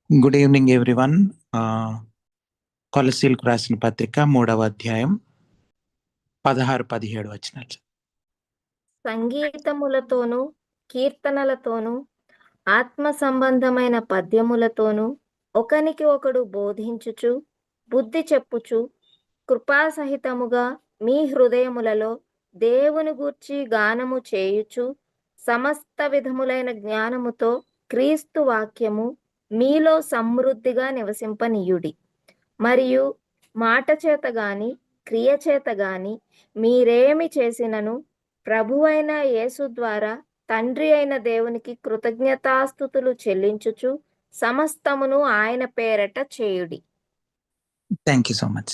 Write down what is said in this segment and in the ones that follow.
Good evening everyone. కొలసీలకు రాసిన పత్రిక 3వ అధ్యాయం 16-17 వచనాలు. సంగీతములతోనూ కీర్తనలతోనూ ఆత్మ సంబంధమైన పద్యములతోనూ ఒకనికి ఒకడు బోధించుచు బుద్ధి చెప్పుచు కృపాసహితముగా మీ హృదయములలో దేవుని గూర్చి గానము చేయుచు సమస్త విధములైన జ్ఞానముతో క్రీస్తు వాక్యము మీలో సమృద్ధిగా నివసింపనీయుడి. మరియు మాట చేత గాని క్రియ చేత గాని మీరేమి చేసినను ప్రభువైన యేసు ద్వారా తండ్రి అయిన దేవునికి కృతజ్ఞతాస్తుతులు చెల్లించుచు సమస్తమును ఆయన పేరట చేయుడి. Thank you so much.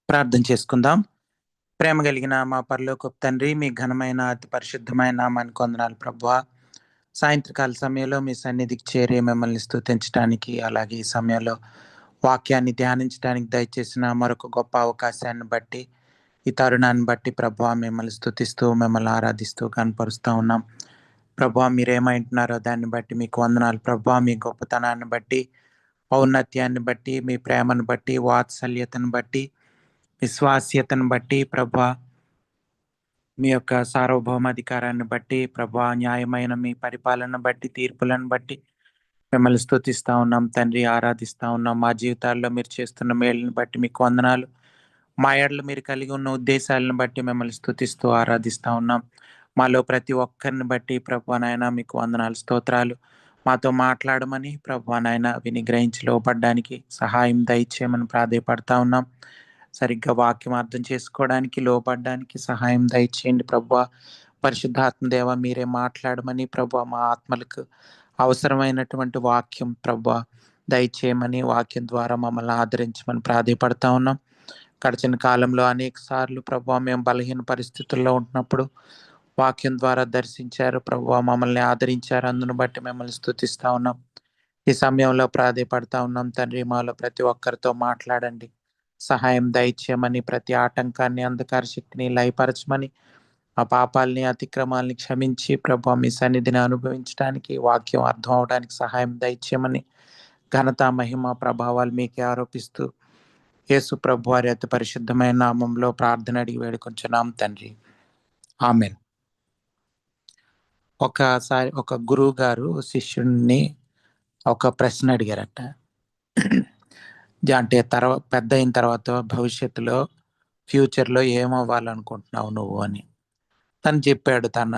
ప్రార్థన చేసుకుందాం. ప్రేమ కలిగిన మా పరలోకపు తండ్రి, మీ ఘనమైన అతి పరిశుద్ధమైన నామానికి వందనాలు ప్రభువా. సాయంత్రకాల సమయంలో మీ సన్నిధికి చేరి మిమ్మల్ని స్తుతించడానికి, అలాగే ఈ సమయంలో వాక్యాన్ని ధ్యానించడానికి దయచేసిన మరొక గొప్ప అవకాశాన్ని బట్టి, ఈ తరుణాన్ని బట్టి ప్రభువా మిమ్మల్ని స్తుతిస్తూ మిమ్మల్ని ఆరాధిస్తూ కనపరుస్తూ ఉన్నాం. ప్రభువా మీరేమంటున్నారో దాన్ని బట్టి మీకు వందనాలు ప్రభువా. మీ గొప్పతనాన్ని బట్టి, ఔన్నత్యాన్ని బట్టి, మీ ప్రేమను బట్టి, వాత్సల్యతను బట్టి, విశ్వాస్యతను బట్టి ప్రభువా, మీ యొక్క సార్వభౌమాధికారాన్ని బట్టి ప్రభువా, న్యాయమైన మీ పరిపాలన బట్టి, తీర్పులను బట్టి మిమ్మల్ని స్తుతిస్తూ ఉన్నాం తండ్రి, ఆరాధిస్తూ ఉన్నాం. మా జీవితాల్లో మీరు చేస్తున్న మేలుని బట్టి మీకు వందనాలు. మా ఏడలు మీరు కలిగి ఉన్న ఉద్దేశాలను బట్టి మిమ్మల్ని స్తుతిస్తూ ఆరాధిస్తూ ఉన్నాం. మాలో ప్రతి ఒక్కరిని బట్టి ప్రభువా నాయన మీకు వందనాలు, స్తోత్రాలు. మాతో మాట్లాడమని ప్రభువా నాయన విని గ్రహించి లోపడడానికి సహాయం దయచేయమని ప్రాధేయపడతా ఉన్నాం. సరిగ్గా వాక్యం అర్థం చేసుకోవడానికి, లోపడడానికి సహాయం దయచేయండి ప్రభువా. పరిశుద్ధాత్మదేవ మీరే మాట్లాడమని ప్రభువా, మా ఆత్మలకు అవసరమైనటువంటి వాక్యం ప్రభువా దయచేయమని, వాక్యం ద్వారా మమ్మల్ని ఆదరించమని ప్రాధేయపడతా ఉన్నాం. గడిచిన కాలంలో అనేక సార్లు ప్రభువా మేము బలహీన పరిస్థితుల్లో ఉంటున్నప్పుడు వాక్యం ద్వారా దర్శించారు ప్రభువా, మమ్మల్ని ఆదరించారు. అందును బట్టి మిమ్మల్ని స్తుతిస్తా ఉన్నాం. ఈ సమయంలో ప్రాధేయపడతా ఉన్నాం తండ్రి, మాలో ప్రతి ఒక్కరితో మాట్లాడండి, సహాయం దయచేయమని, ప్రతి ఆటంకాన్ని అంధకార శక్తిని లయపరచమని, ఆ పాపాలని అతిక్రమాలని క్షమించి ప్రభువా మీ సన్నిధిని అనుభవించడానికి, వాక్యం అర్థం అవడానికి సహాయం దయచేయమని, ఘనత మహిమ ప్రభావాలు మీకే ఆరోపిస్తూ యేసు ప్రభు వారి అతి పరిశుద్ధమైన నామంలో ప్రార్థన అడిగి వేడుకొంచున్నాం తండ్రి, ఆమెన్. ఒకసారి ఒక గురువు గారు శిష్యుడిని ఒక ప్రశ్న అడిగారట. అంటే పెద్ద అయిన తర్వాత భవిష్యత్తులో ఫ్యూచర్లో ఏమవ్వాలనుకుంటున్నావు నువ్వు అని. తను చెప్పాడు, తన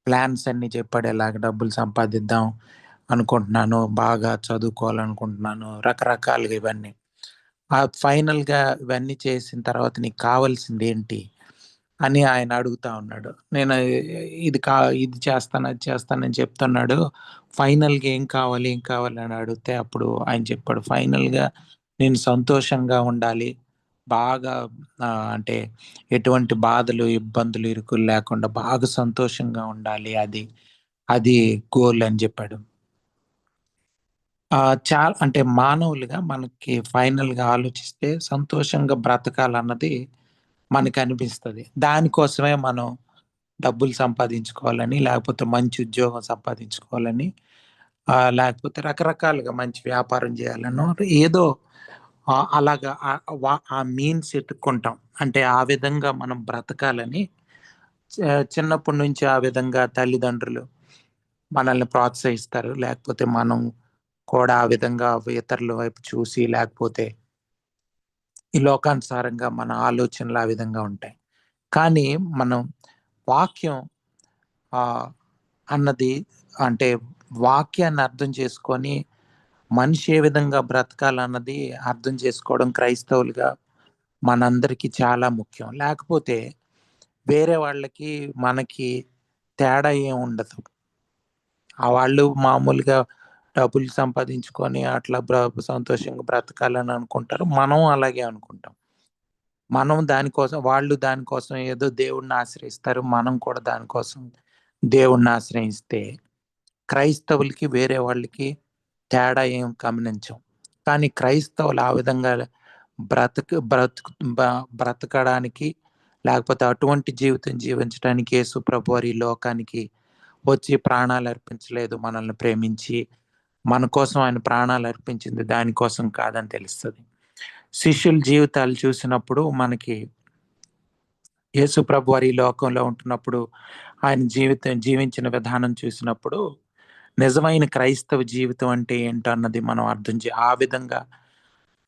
ప్లాన్స్ అన్ని చెప్పాడు. ఎలాగ డబ్బులు సంపాదిద్దాం అనుకుంటున్నాను, బాగా చదువుకోవాలనుకుంటున్నాను, రకరకాలుగా ఇవన్నీ. ఫైనల్గా ఇవన్నీ చేసిన తర్వాత నీకు కావాల్సింది ఏంటి అని ఆయన అడుగుతా ఉన్నాడు. నేను ఇది చేస్తాను, అది చేస్తానని చెప్తున్నాడు. ఫైనల్గా ఏం కావాలి అని అడిగితే అప్పుడు ఆయన చెప్పాడు, ఫైనల్గా నేను సంతోషంగా ఉండాలి, బాగా అంటే ఎటువంటి బాధలు, ఇబ్బందులు, ఇరుకులు లేకుండా బాగా సంతోషంగా ఉండాలి, అది గోల్ అని చెప్పాడు. చాలా అంటే మానవులుగా మనకి ఫైనల్గా ఆలోచిస్తే సంతోషంగా బ్రతకాలన్నది మనకు అనిపిస్తుంది. దానికోసమే మనం డబ్బులు సంపాదించుకోవాలని, లేకపోతే మంచి ఉద్యోగం సంపాదించుకోవాలని, లేకపోతే రకరకాలుగా మంచి వ్యాపారం చేయాలనో ఏదో అలాగా ఆ మీన్స్ ఎత్తుక్కుంటాం. అంటే ఆ విధంగా మనం బ్రతకాలని చిన్నప్పటి నుంచి ఆ విధంగా తల్లిదండ్రులు మనల్ని ప్రోత్సహిస్తారు. లేకపోతే మనం కూడా ఆ విధంగా ఇతరుల వైపు చూసి, లేకపోతే ఈ లోకానుసారంగా మన ఆలోచనలు ఆ విధంగా ఉంటాయి. కానీ మనం వాక్యం అన్నది అంటే వాక్యాన్ని అర్థం చేసుకొని మనిషి ఏ విధంగా బ్రతకాలన్నది అర్థం చేసుకోవడం క్రైస్తవులుగా మనందరికీ చాలా ముఖ్యం. లేకపోతే వేరే వాళ్ళకి మనకి తేడా ఏం ఉండదు. ఆ వాళ్ళు మామూలుగా డబ్బులు సంపాదించుకొని అట్లా సంతోషంగా బ్రతకాలని అనుకుంటారు. మనం అలాగే అనుకుంటాం. వాళ్ళు దానికోసం ఏదో దేవుణ్ణి ఆశ్రయిస్తారు. మనం కూడా దానికోసం దేవుణ్ణి ఆశ్రయిస్తే క్రైస్తవులకి వేరే వాళ్ళకి తేడా ఏం గమనించం. కానీ క్రైస్తవులు ఆ విధంగా బ్రతకడానికి, లేకపోతే అటువంటి జీవితం జీవించడానికి యేసు ప్రభువారు ఈ లోకానికి వచ్చి ప్రాణాలు అర్పించలేదు మనల్ని ప్రేమించి. మన కోసం ఆయన ప్రాణాలు అర్పించింది దానికోసం కాదని తెలుస్తుంది. శిష్యుల జీవితాలు చూసినప్పుడు మనకి యేసు ప్రభు వారి ఈ లోకంలో ఉంటున్నప్పుడు ఆయన జీవించిన విధానం చూసినప్పుడు నిజమైన క్రైస్తవ జీవితం అంటే ఏంటో అన్నది ఆ విధంగా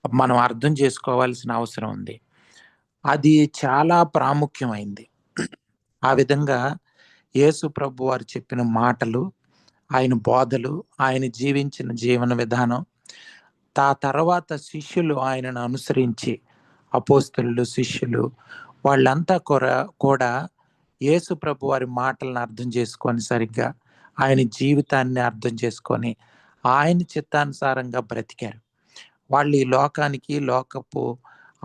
మనం అర్థం చేసుకోవాల్సిన అవసరం ఉంది. అది చాలా ప్రాముఖ్యమైంది. ఆ విధంగా యేసు ప్రభు వారు చెప్పిన మాటలు, ఆయన బోధలు, ఆయన జీవించిన జీవన విధానం, తర్వాత శిష్యులు ఆయనను అనుసరించి అపోస్తలులు, శిష్యులు వాళ్ళంతా కూడా యేసు ప్రభు వారి మాటలను అర్థం చేసుకొని సరిగ్గా ఆయన జీవితాన్ని అర్థం చేసుకొని ఆయన చిత్తానుసారంగా బ్రతికారు. వాళ్ళు ఈ లోకానికి, లోకపు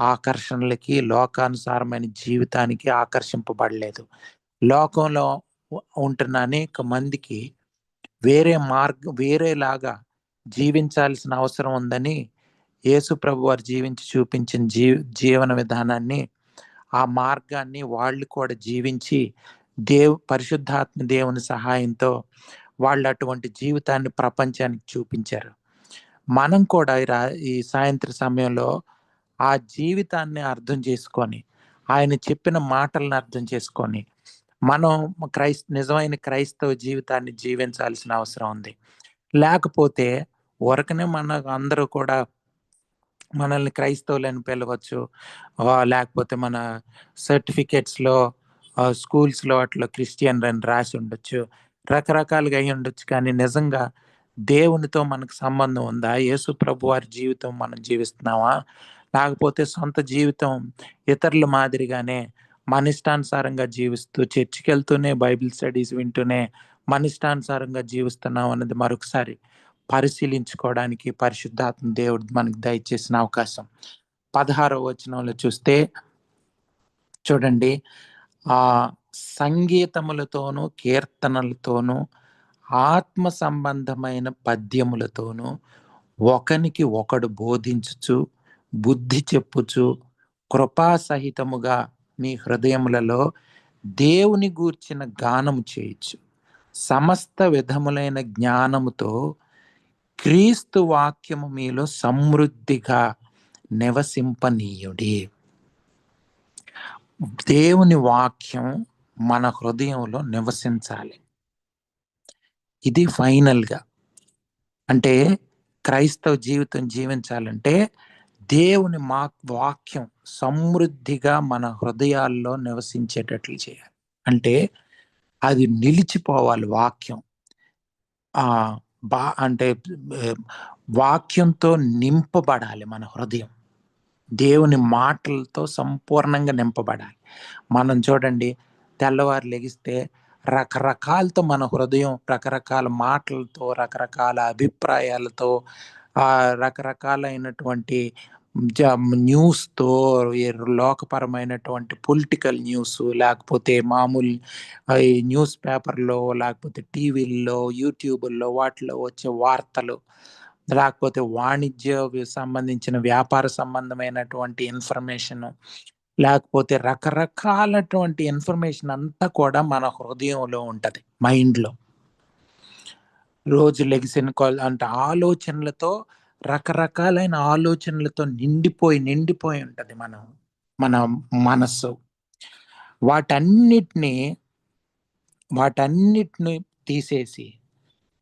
ఆకర్షణలకి, లోకానుసారమైన జీవితానికి ఆకర్షింపబడలేదు. లోకంలో ఉంటున్న అనేక మందికి వేరేలాగా జీవించాల్సిన అవసరం ఉందని యేసు ప్రభు వారు జీవించి చూపించిన జీవన విధానాన్ని, ఆ మార్గాన్ని వాళ్ళు కూడా జీవించి పరిశుద్ధాత్మ దేవుని సహాయంతో వాళ్ళు అటువంటి జీవితాన్ని ప్రపంచానికి చూపించారు. మనం కూడా ఈ సాయంత్ర సమయంలో ఆ జీవితాన్ని అర్థం చేసుకొని, ఆయన చెప్పిన మాటలను అర్థం చేసుకొని, మనం నిజమైన క్రైస్తవ జీవితాన్ని జీవించాల్సిన అవసరం ఉంది. లేకపోతే ఊరకనే అందరూ కూడా మనల్ని క్రైస్తవులని పిలవచ్చు. లేకపోతే మన సర్టిఫికేట్స్‌లో స్కూల్స్‌లో అట్లా క్రిస్టియన్ అని రాసి ఉండొచ్చు. రకరకాలుగా అయ్యి ఉండొచ్చు. కానీ నిజంగా దేవునితో మనకు సంబంధం ఉందా? యేసు ప్రభు వారి జీవితం మనం జీవిస్తున్నామా? లేకపోతే సొంత జీవితం ఇతరుల మాదిరిగానే మన ఇష్టానుసారంగా జీవిస్తూ చర్చికెళ్తూనే బైబిల్ స్టడీస్ వింటూనే మన ఇష్టానుసారంగా జీవిస్తున్నాం అన్నది మరొకసారి పరిశీలించుకోవడానికి పరిశుద్ధాత్మ దేవుడు మనకు దయచేసిన అవకాశం. 16వ వచనంలో చూస్తే చూడండి, ఆ సంగీతములతోనూ కీర్తనలతోనూ ఆత్మ సంబంధమైన పద్యములతోనూ ఒకనికి ఒకడు బోధించుచు బుద్ధి చెప్పుచు కృపాసహితముగా మీ హృదయములలో దేవుని గూర్చిన గానము చేయొచ్చు. సమస్త విధములైన జ్ఞానముతో క్రీస్తు వాక్యము మీలో సమృద్ధిగా నివసింపనీయుడి. దేవుని వాక్యం మన హృదయంలో నివసించాలి. ఇది ఫైనల్గా. అంటే క్రైస్తవ జీవితం జీవించాలంటే దేవుని వాక్యం సమృద్ధిగా మన హృదయాల్లో నివసించేటట్లు చేయాలి. అంటే అది నిలిచిపోవాలి వాక్యం. అంటే వాక్యంతో నింపబడాలి మన హృదయం. దేవుని మాటలతో సంపూర్ణంగా నింపబడాలి. మనం చూడండి, తెల్లవారు లెగిస్తే రకరకాలతో మన హృదయం రకరకాల మాటలతో, రకరకాల అభిప్రాయాలతో, రకరకాలైనటువంటి న్యూస్తో, లోకపరమైనటువంటి పొలిటికల్ న్యూస్, లేకపోతే మామూలు ఈ న్యూస్ పేపర్లో, లేకపోతే టీవీల్లో, యూట్యూబుల్లో వాటిలో వచ్చే వార్తలు, లేకపోతే వాణిజ్య సంబంధించిన వ్యాపార సంబంధమైనటువంటి ఇన్ఫర్మేషన్, లేకపోతే రకరకాలటువంటి ఇన్ఫర్మేషన్ అంతా కూడా మన హృదయంలో ఉంటది, మైండ్లో. రోజు లెగిసిన అంటే ఆలోచనలతో, రకరకాలైన ఆలోచనలతో నిండిపోయి ఉంటది మన మనస్సు. వాటన్నిటిని తీసేసి,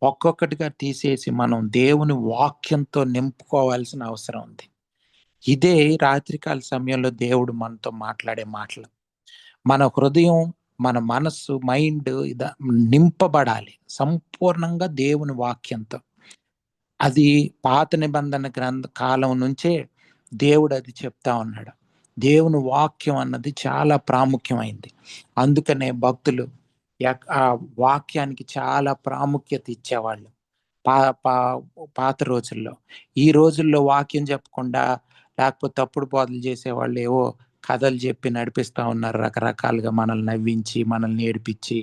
ఒక్కొక్కటిగా తీసేసి మనం దేవుని వాక్యంతో నింపుకోవాల్సిన అవసరం ఉంది. ఇదే రాత్రికాల సమయంలో దేవుడు మనతో మాట్లాడే మాటలు. మన హృదయం, మన మనస్సు, మైండ్ నింపబడాలి సంపూర్ణంగా దేవుని వాక్యంతో. అది పాత నిబంధన కాలం నుంచే దేవుడు అది చెప్తా ఉన్నాడు. దేవుని వాక్యం అన్నది చాలా ప్రాముఖ్యమైంది. అందుకనే భక్తులు ఆ వాక్యానికి చాలా ప్రాముఖ్యత ఇచ్చేవాళ్ళు పాత రోజుల్లో. ఈ రోజుల్లో వాక్యం చెప్పకుండా, లేకపోతే తప్పుడు బోధలు చేసేవాళ్ళు ఏవో కథలు చెప్పి నడిపిస్తూ ఉన్నారు. రకరకాలుగా మనల్ని నవ్వించి, మనల్ని ఏడిపించి,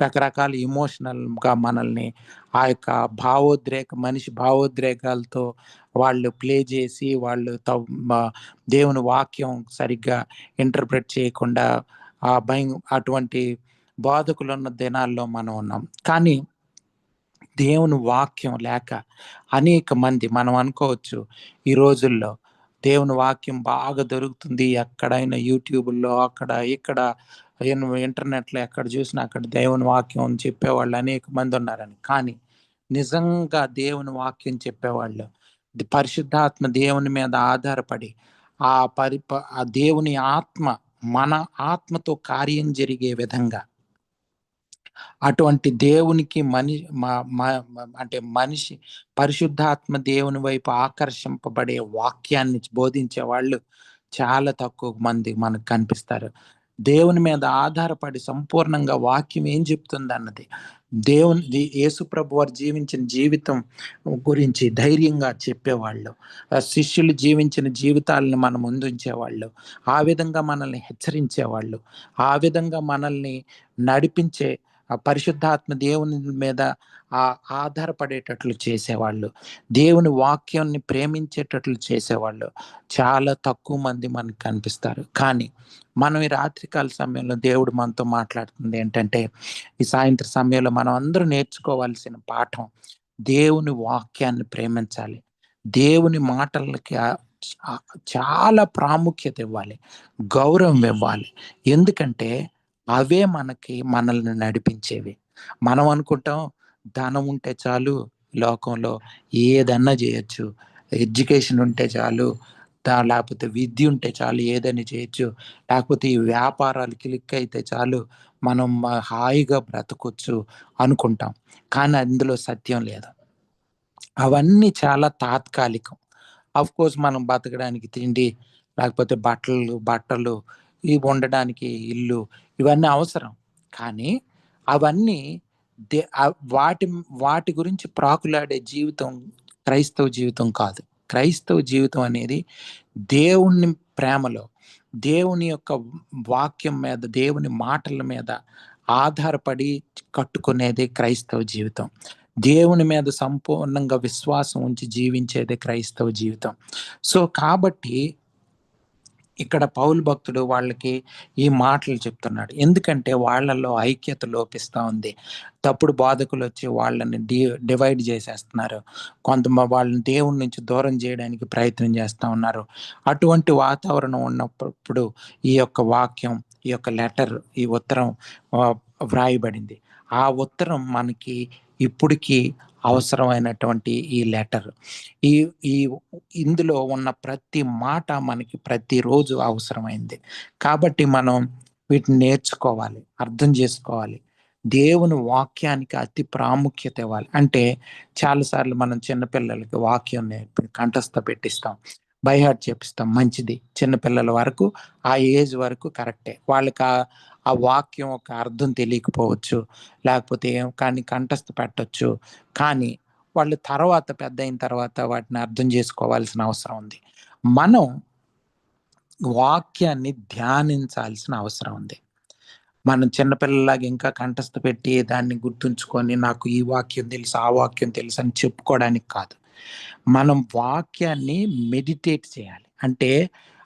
రకరకాల ఎమోషనల్గా మనల్ని ఆ యొక్క మనిషి భావోద్రేకాలతో వాళ్ళు ప్లే చేసి, వాళ్ళు దేవుని వాక్యం సరిగ్గా ఇంటర్ప్రెట్ చేయకుండా అటువంటి బోధకులు ఉన్న దినాల్లో మనం ఉన్నాం. కానీ దేవుని వాక్యం లేక అనేక మంది, మనం అనుకోవచ్చు ఈ రోజుల్లో దేవుని వాక్యం బాగా దొరుకుతుంది ఎక్కడైనా, యూట్యూబ్లో అక్కడ ఇక్కడ ఇంటర్నెట్లో ఎక్కడ చూసినా అక్కడ దేవుని వాక్యం అని చెప్పేవాళ్ళు అనేక మంది ఉన్నారని. కానీ నిజంగా దేవుని వాక్యం చెప్పేవాళ్ళు పరిశుద్ధాత్మ దేవుని మీద ఆధారపడి ఆ దేవుని ఆత్మ మన ఆత్మతో కార్యం జరిగే విధంగా, అటువంటి దేవునికి అంటే మనిషి పరిశుద్ధాత్మ దేవుని వైపు ఆకర్షింపబడే వాక్యాన్ని బోధించే వాళ్ళు చాలా తక్కువ మంది మనకు కనిపిస్తారు. దేవుని మీద ఆధారపడి సంపూర్ణంగా వాక్యం ఏం చెప్తుంది అన్నది, దేవుని యేసు ప్రభు వారు జీవించిన జీవితం గురించి ధైర్యంగా చెప్పేవాళ్ళు, శిష్యులు జీవించిన జీవితాలను మన ముందుంచేవాళ్ళు, ఆ విధంగా మనల్ని హెచ్చరించేవాళ్ళు, ఆ విధంగా మనల్ని నడిపించే పరిశుద్ధాత్మ దేవుని మీద ఆధారపడేటట్లు చేసేవాళ్ళు, దేవుని వాక్యాన్ని ప్రేమించేటట్లు చేసేవాళ్ళు చాలా తక్కువ మంది మనకు కనిపిస్తారు. కానీ మనం ఈ రాత్రికాల సమయంలో దేవుడు మనతో మాట్లాడుతుంది ఏంటంటే, ఈ సాయంత్రం సమయంలో మనం అందరూ నేర్చుకోవాల్సిన పాఠం, దేవుని వాక్యాన్ని ప్రేమించాలి, దేవుని మాటలకి చాలా ప్రాముఖ్యత ఇవ్వాలి, గౌరవం ఇవ్వాలి. ఎందుకంటే అవే మనల్ని నడిపించేవి. మనం అనుకుంటాం ధనం ఉంటే చాలు లోకంలో ఏదన్నా చేయొచ్చు, ఎడ్యుకేషన్ ఉంటే చాలు, లేకపోతే విద్య ఉంటే చాలు ఏదైనా చేయొచ్చు, లేకపోతే ఈ వ్యాపారాలు క్లిక్ అయితే చాలు మనం హాయిగా బ్రతకొచ్చు అనుకుంటాం. కానీ అందులో సత్యం లేదు. అవన్నీ చాలా తాత్కాలికం. కోర్స్ మనం బతకడానికి తిండి, లేకపోతే బట్టలు ఇవి ఉండడానికి ఇల్లు, ఇవన్నీ అవసరం. కానీ అవన్నీ వాటి గురించి ప్రాకులాడే జీవితం క్రైస్తవ జీవితం కాదు. క్రైస్తవ జీవితం అనేది దేవుని ప్రేమలో, దేవుని యొక్క వాక్యం మీద, దేవుని మాటల మీద ఆధారపడి కట్టుకునేదే క్రైస్తవ జీవితం. దేవుని మీద సంపూర్ణంగా విశ్వాసం ఉంచి జీవించేదే క్రైస్తవ జీవితం. సో కాబట్టి ఇక్కడ పౌలు భక్తుడు వాళ్ళకి ఈ మాటలు చెప్తున్నాడు. ఎందుకంటే వాళ్ళల్లో ఐక్యత లోపిస్తూ ఉంది. తప్పుడు బోధకులు వచ్చి వాళ్ళని డివైడ్ చేసేస్తున్నారు. వాళ్ళని దేవుని నుంచి దూరం చేయడానికి ప్రయత్నం చేస్తూ ఉన్నారు. అటువంటి వాతావరణం ఉన్నప్పుడు ఈ యొక్క వాక్యం, ఈ యొక్క లెటర్, ఈ ఉత్తరం వ్రాయబడింది. ఆ ఉత్తరం మనకి ఇప్పటికీ అవసరమైనటువంటి ఈ లెటర్, ఇందులో ఉన్న ప్రతి మాట మనకి ప్రతిరోజు అవసరమైంది. కాబట్టి మనం వీటిని నేర్చుకోవాలి, అర్థం చేసుకోవాలి. దేవుని వాక్యానికి అతి ప్రాముఖ్యత ఇవ్వాలి. అంటే చాలాసార్లు మనం చిన్నపిల్లలకి వాక్యం కంఠస్థ పెట్టిస్తాం, బై హార్ట్ చేపిస్తాం, మంచిది. చిన్నపిల్లల వరకు ఆ ఏజ్ వరకు కరెక్టే, వాళ్ళకి ఆ వాక్యం ఒక అర్థం తెలియకపోవచ్చు, లేకపోతే కానీ కంఠస్థ పెట్టచ్చు. కానీ వాళ్ళు తర్వాత పెద్ద అయిన తర్వాత వాటిని అర్థం చేసుకోవాల్సిన అవసరం ఉంది. మనం వాక్యాన్ని ధ్యానించాల్సిన అవసరం ఉంది. మనం చిన్నపిల్లలాగా ఇంకా కంఠస్థ పెట్టి దాన్ని గుర్తుంచుకొని నాకు ఈ వాక్యం తెలుసు, ఆ వాక్యం తెలుసు అని చెప్పుకోవడానికి కాదు. మనం వాక్యాన్ని మెడిటేట్ చేయాలి. అంటే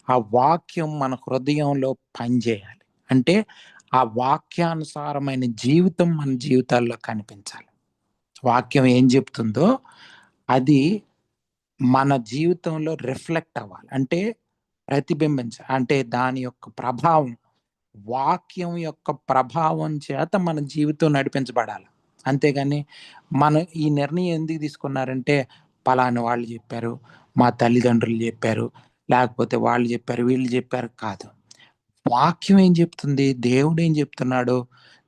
ఆ వాక్యం మన హృదయంలో పనిచేయాలి. అంటే ఆ వాక్యానుసారమైన జీవితం మన జీవితాల్లో కనిపించాలి. వాక్యం ఏం చెప్తుందో అది మన జీవితంలో రిఫ్లెక్ట్ అవ్వాలి, అంటే ప్రతిబింబించాలి. అంటే దాని యొక్క ప్రభావం, వాక్యం యొక్క ప్రభావం చేత మన జీవితం నడిపించబడాలి. అంతేగాని మనం ఈ నిర్ణయం ఎందుకు తీసుకున్నారంటే పలానా వాళ్ళు చెప్పారు, మా తల్లిదండ్రులు చెప్పారు, లేకపోతే వాళ్ళు చెప్పారు, వీళ్ళు చెప్పారు కాదు. వాక్యం ఏం చెప్తుంది, దేవుడు ఏం చెప్తున్నాడు,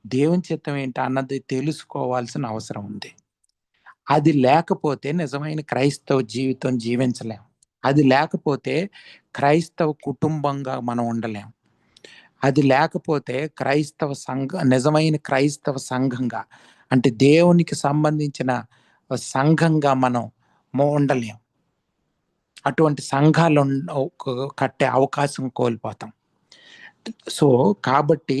దేవుని చిత్తం ఏంటి అన్నది తెలుసుకోవాల్సిన అవసరం ఉంది. అది లేకపోతే నిజమైన క్రైస్తవ జీవితం జీవించలేం. అది లేకపోతే క్రైస్తవ కుటుంబంగా మనం ఉండలేం. అది లేకపోతే నిజమైన క్రైస్తవ సంఘంగా, అంటే దేవునికి సంబంధించిన సంఘంగా మనం ఉండలేం. అటువంటి సంఘాలు కట్టే అవకాశం కోల్పోతాం. సో కాబట్టి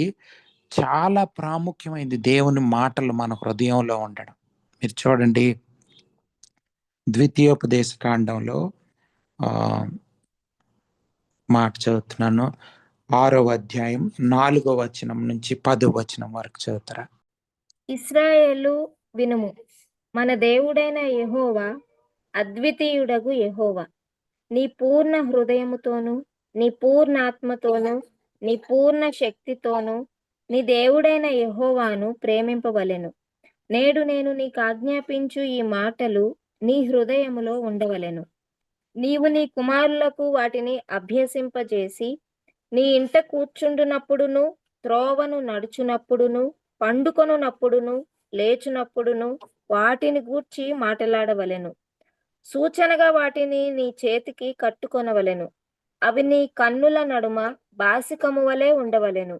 చాలా ప్రాముఖ్యమైనది దేవుని మాటలు మన హృదయంలో ఉండడం. మీరు చూడండి, ద్వితీయోపదేశ కాండంలో మాట చదువుతున్నాను, 6వ అధ్యాయం 4వ వచనం నుంచి 10వ వచనం వరకు చదువుతారా? ఇశ్రాయేలు వినుము, మన దేవుడైన యెహోవా అద్వితీయుడగు యెహోవా. నీ పూర్ణ హృదయముతోనూ, నీ పూర్ణ ఆత్మతోనూ, నీ పూర్ణ శక్తితోనూ నీ దేవుడైన యెహోవాను ప్రేమింపవలెను. నేడు నేను నీకాజ్ఞాపించు ఈ మాటలు నీ హృదయములో ఉండవలెను. నీవు నీ కుమారులకు వాటిని అభ్యసింపజేసి, నీ ఇంట కూర్చుండునప్పుడును, త్రోవను నడుచునప్పుడును, పండుకొనున్నప్పుడును, లేచునప్పుడును వాటిని గూర్చి మాటలాడవలెను. సూచనగా వాటిని నీ చేతికి కట్టుకొనవలెను. అవి నీ కన్నుల నడుమ బాసికము వలె ఉండవలెను.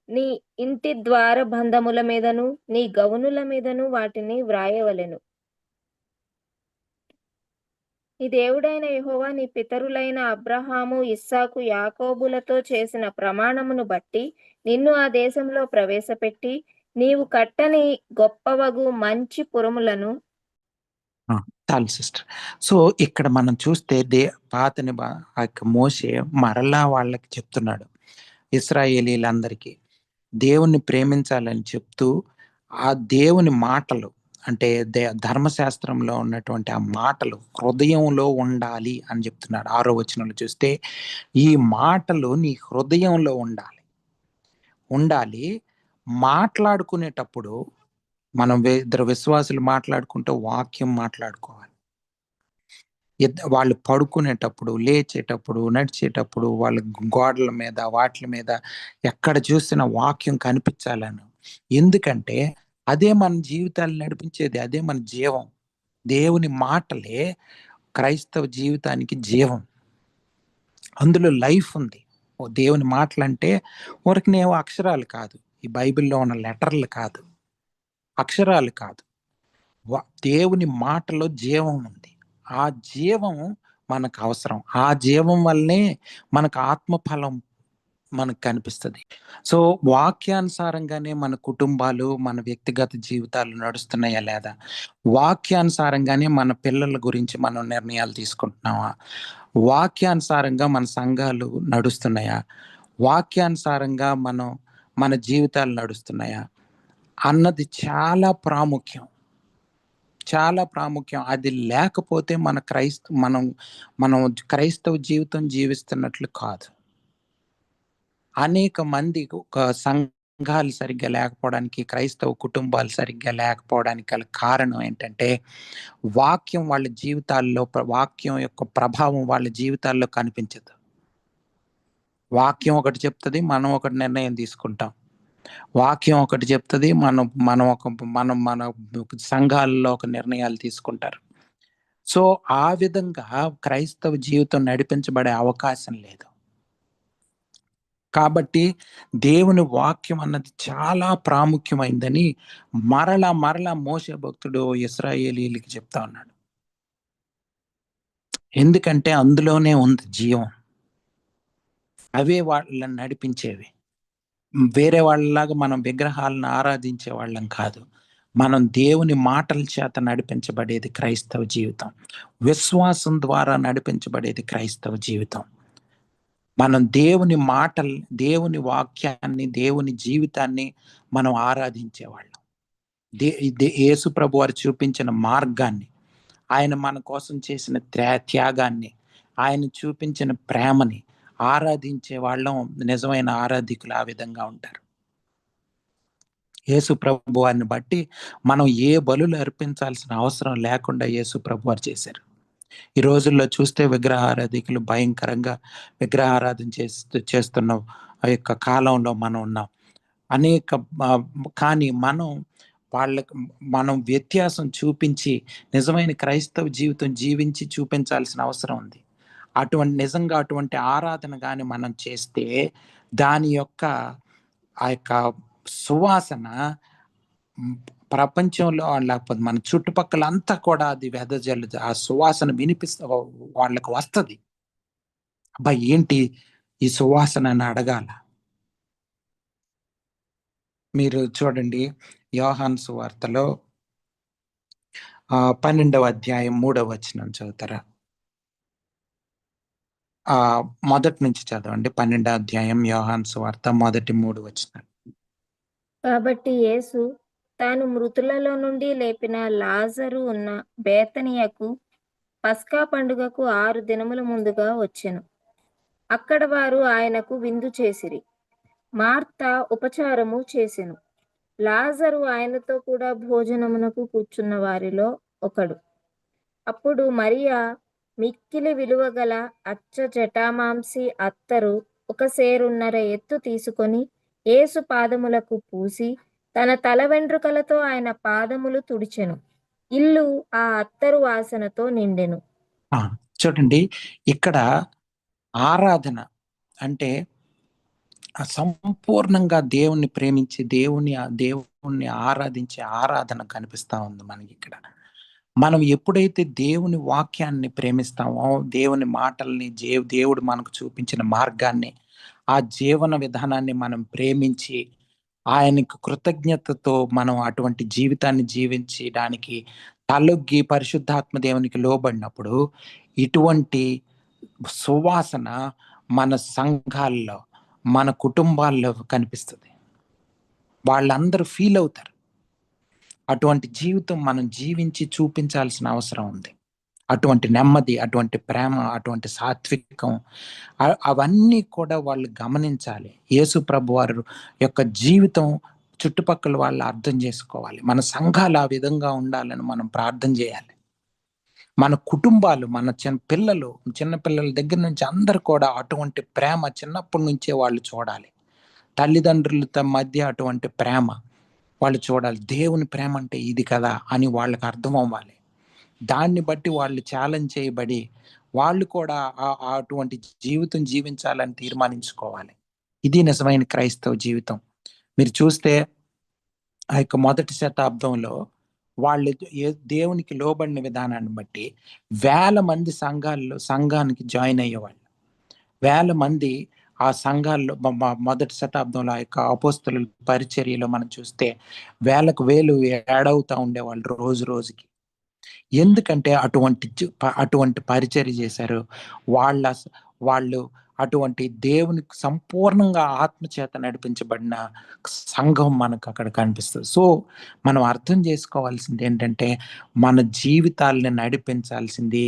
నీ ఇంటి ద్వారబంధముల మీదను, నీ గవనుల మీదను వాటిని వ్రాయవలెను. నీ దేవుడైన యెహోవా నీ పితరులైన అబ్రహాము, ఇస్సాకు, యాకోబులతో చేసిన ప్రమాణమును బట్టి నిన్ను ఆ దేశంలో ప్రవేశపెట్టి, నీవు కట్టని గొప్పవగు మంచి పురములను చాలు సిస్టర్. సో ఇక్కడ మనం చూస్తే ఆ యొక్క మోషే మరలా వాళ్ళకి చెప్తున్నాడు, ఇశ్రాయేలీలందరికీ దేవుణ్ణి ప్రేమించాలని చెప్తూ, ఆ దేవుని మాటలు అంటే ధర్మశాస్త్రంలో ఉన్నటువంటి ఆ మాటలు హృదయంలో ఉండాలి అని చెప్తున్నాడు. 6వ వచనంలో చూస్తే ఈ మాటలు నీ హృదయంలో ఉండాలి. మాట్లాడుకునేటప్పుడు మనం ఇద్దరు విశ్వాసులు మాట్లాడుకుంటే వాక్యం మాట్లాడుకోవాలి. వాళ్ళు పడుకునేటప్పుడు, లేచేటప్పుడు, నడిచేటప్పుడు వాళ్ళ గోడల మీద వాటి మీద ఎక్కడ చూసిన వాక్యం కనిపించాలను. ఎందుకంటే అదే మన జీవితాలు నడిపించేది, అదే మన జీవం. దేవుని మాటలే క్రైస్తవ జీవితానికి జీవం. అందులో లైఫ్ ఉంది. దేవుని మాటలంటే ఊరికనేవో అక్షరాలు కాదు, ఈ బైబిల్లో ఉన్న లెటర్లు కాదు, అక్షరాలు కాదు. దేవుని మాటలో జీవం ఉంది. ఆ జీవం మనకు అవసరం. ఆ జీవం వల్లనే మనకు ఆత్మఫలం మనకు కనిపిస్తుంది. సో వాక్యానుసారంగానే మన కుటుంబాలు, మన వ్యక్తిగత జీవితాలు నడుస్తున్నాయా లేదా? వాక్యానుసారంగానే మన పిల్లల గురించి మనం నిర్ణయాలు తీసుకుంటున్నామా? వాక్యానుసారంగా మన సంఘాలు నడుస్తున్నాయా? వాక్యానుసారంగా మన జీవితాలు నడుస్తున్నాయా అన్నది చాలా ప్రాముఖ్యం. అది లేకపోతే మనం క్రైస్తవ జీవితం జీవిస్తున్నట్లు కాదు. అనేక మంది సంఘాలు సరిగ్గా లేకపోవడానికి, క్రైస్తవ కుటుంబాలు సరిగ్గా లేకపోవడానికి గల కారణం ఏంటంటే, వాక్యం యొక్క ప్రభావం వాళ్ళ జీవితాల్లో కనిపించదు. వాక్యం ఒకటి చెప్తుంది, మనం ఒకటి నిర్ణయం తీసుకుంటాం. వాక్యం ఒకటి చెప్తుంది, మన సంఘాల్లో ఒక నిర్ణయాలు తీసుకుంటారు. సో ఆ విధంగా క్రైస్తవ జీవితం నడిపించబడే అవకాశం లేదు. కాబట్టి దేవుని వాక్యం అన్నది చాలా ప్రాముఖ్యమైందని మరలా మోషే భక్తుడు ఇశ్రాయేలీయులకి చెప్తా ఉన్నాడు. ఎందుకంటే అందులోనే ఉంది జీవం. అవే వాళ్ళని నడిపించేవి. వేరే వాళ్ళలాగా మనం విగ్రహాలను ఆరాధించే వాళ్ళం కాదు. మనం దేవుని మాటల చేత నడిపించబడేది క్రైస్తవ జీవితం. విశ్వాసం ద్వారా నడిపించబడేది క్రైస్తవ జీవితం. మనం దేవుని మాటలు, దేవుని వాక్యాన్ని, దేవుని జీవితాన్ని మనం ఆరాధించేవాళ్ళం. యేసు ప్రభు వారు చూపించిన మార్గాన్ని, ఆయన మన కోసం చేసిన త్యాగాన్ని, ఆయన చూపించిన ప్రేమని ఆరాధించే వాళ్ళం. నిజమైన ఆరాధికులు ఆ విధంగా ఉంటారు. యేసు ప్రభు వారిని బట్టి మనం ఏ బలులు అర్పించాల్సిన అవసరం లేకుండా యేసు ప్రభు వారు చేశారు. ఈ రోజుల్లో చూస్తే విగ్రహారాధికులు భయంకరంగా విగ్రహారాధన చేస్తున్న ఆ యొక్క కాలంలో మనం ఉన్నాం. కానీ మనం వ్యత్యాసం చూపించి నిజమైన క్రైస్తవ జీవితం జీవించి చూపించాల్సిన అవసరం ఉంది. నిజంగా అటువంటి ఆరాధన కానీ మనం చేస్తే దాని యొక్క ఆ యొక్క సువాసన ప్రపంచంలో, లేకపోతే మన చుట్టుపక్కల అంతా కూడా అది వెదజల్లుతుంది. ఆ సువాసన వాళ్ళకి వస్తుంది. అబ్బా ఏంటి ఈ సువాసన అని అడగాల. మీరు చూడండి, యోహాను సువార్తలో 12వ అధ్యాయం 3వ వచనం చదువుతారా? మొదటి నుంచి చదవండి. 12వ అధ్యాయం యోహాను సువార్త మొదటి 3 వచనాలు. కాబట్టి యేసు తాను మృతులలో నుండి లేపిన లాజరు ఉన్న బేతనియకు పస్కా పండుగకు 6 దినముల ముందుగా వచ్చెను. అక్కడ వారు ఆయనకు విందు చేసిరి. మార్త ఉపచారము చేసెను. లాజరు ఆయనతో కూడా భోజనమునకు కూర్చున్న వారిలో ఒకడు. అప్పుడు మరియా మిక్కిలి విలువగల అచ్చ జటామాంసి అత్తరు 1 సేరున్నర ఎత్తు తీసుకొని యేసు పాదములకు పూసి తన తల వెంట్రుకలతో ఆయన పాదములు తుడిచెను. ఇల్లు ఆ అత్తరు వాసనతో నిండెను. చూడండి, ఇక్కడ ఆరాధన అంటే సంపూర్ణంగా దేవుణ్ణి ప్రేమించి దేవుణ్ణి ఆరాధించే ఆరాధన కనిపిస్తా ఉంది మనకి ఇక్కడ. మనం ఎప్పుడైతే దేవుని వాక్యాన్ని ప్రేమిస్తామో, దేవుని మాటల్ని, దేవుడు మనకు చూపించిన మార్గాన్ని, ఆ జీవన విధానాన్ని మనం ప్రేమించి ఆయనకు కృతజ్ఞతతో మనం అటువంటి జీవితాన్ని జీవించడానికి తలొగ్గి పరిశుద్ధాత్మ దేవునికి లోబడినప్పుడు ఇటువంటి సువాసన మన సంఘాల్లో, మన కుటుంబాల్లో కనిపిస్తుంది. వాళ్ళందరూ ఫీల్ అవుతారు. అటువంటి జీవితం మనం జీవించి చూపించాల్సిన అవసరం ఉంది. అటువంటి నెమ్మది, అటువంటి ప్రేమ, అటువంటి సాత్వికం అవన్నీ కూడా వాళ్ళు గమనించాలి. యేసు ప్రభు వారి యొక్క జీవితం చుట్టుపక్కల వాళ్ళు అర్థం చేసుకోవాలి. మన సంఘాలు ఆ విధంగా ఉండాలని మనం ప్రార్థన చేయాలి. మన కుటుంబాలు, మన చిన్నపిల్లల దగ్గర నుంచి అందరు కూడా అటువంటి ప్రేమ చిన్నప్పటి నుంచే వాళ్ళు చూడాలి. తల్లిదండ్రుల మధ్య అటువంటి ప్రేమ వాళ్ళు చూడాలి. దేవుని ప్రేమ అంటే ఇది కదా అని వాళ్ళకి అర్థం అవ్వాలి. దాన్ని బట్టి వాళ్ళు ఛాలెంజ్ చేయబడి వాళ్ళు కూడా అటువంటి జీవితం జీవించాలని తీర్మానించుకోవాలి. ఇది నిజమైన క్రైస్తవ జీవితం. మీరు చూస్తే ఆ యొక్క మొదటి శతాబ్దంలో వాళ్ళు దేవునికి లోబడిన విధానాన్ని బట్టి వేల మంది సంఘానికి జాయిన్ అయ్యేవాళ్ళు. వేల మంది ఆ సంఘాల్లో మొదటి శతాబ్దంలో ఆ యొక్క అపోస్తలుల పరిచర్యలో మనం చూస్తే వేలకు వేలు ఏడవుతా ఉండేవాళ్ళు రోజు రోజుకి. ఎందుకంటే అటువంటి పరిచర్య చేశారు. వాళ్ళు అటువంటి దేవునికి సంపూర్ణంగా ఆత్మచేత నడిపించబడిన సంఘం మనకు అక్కడ కనిపిస్తుంది. సో మనం అర్థం చేసుకోవాల్సింది ఏంటంటే, మన జీవితాలని నడిపించాల్సింది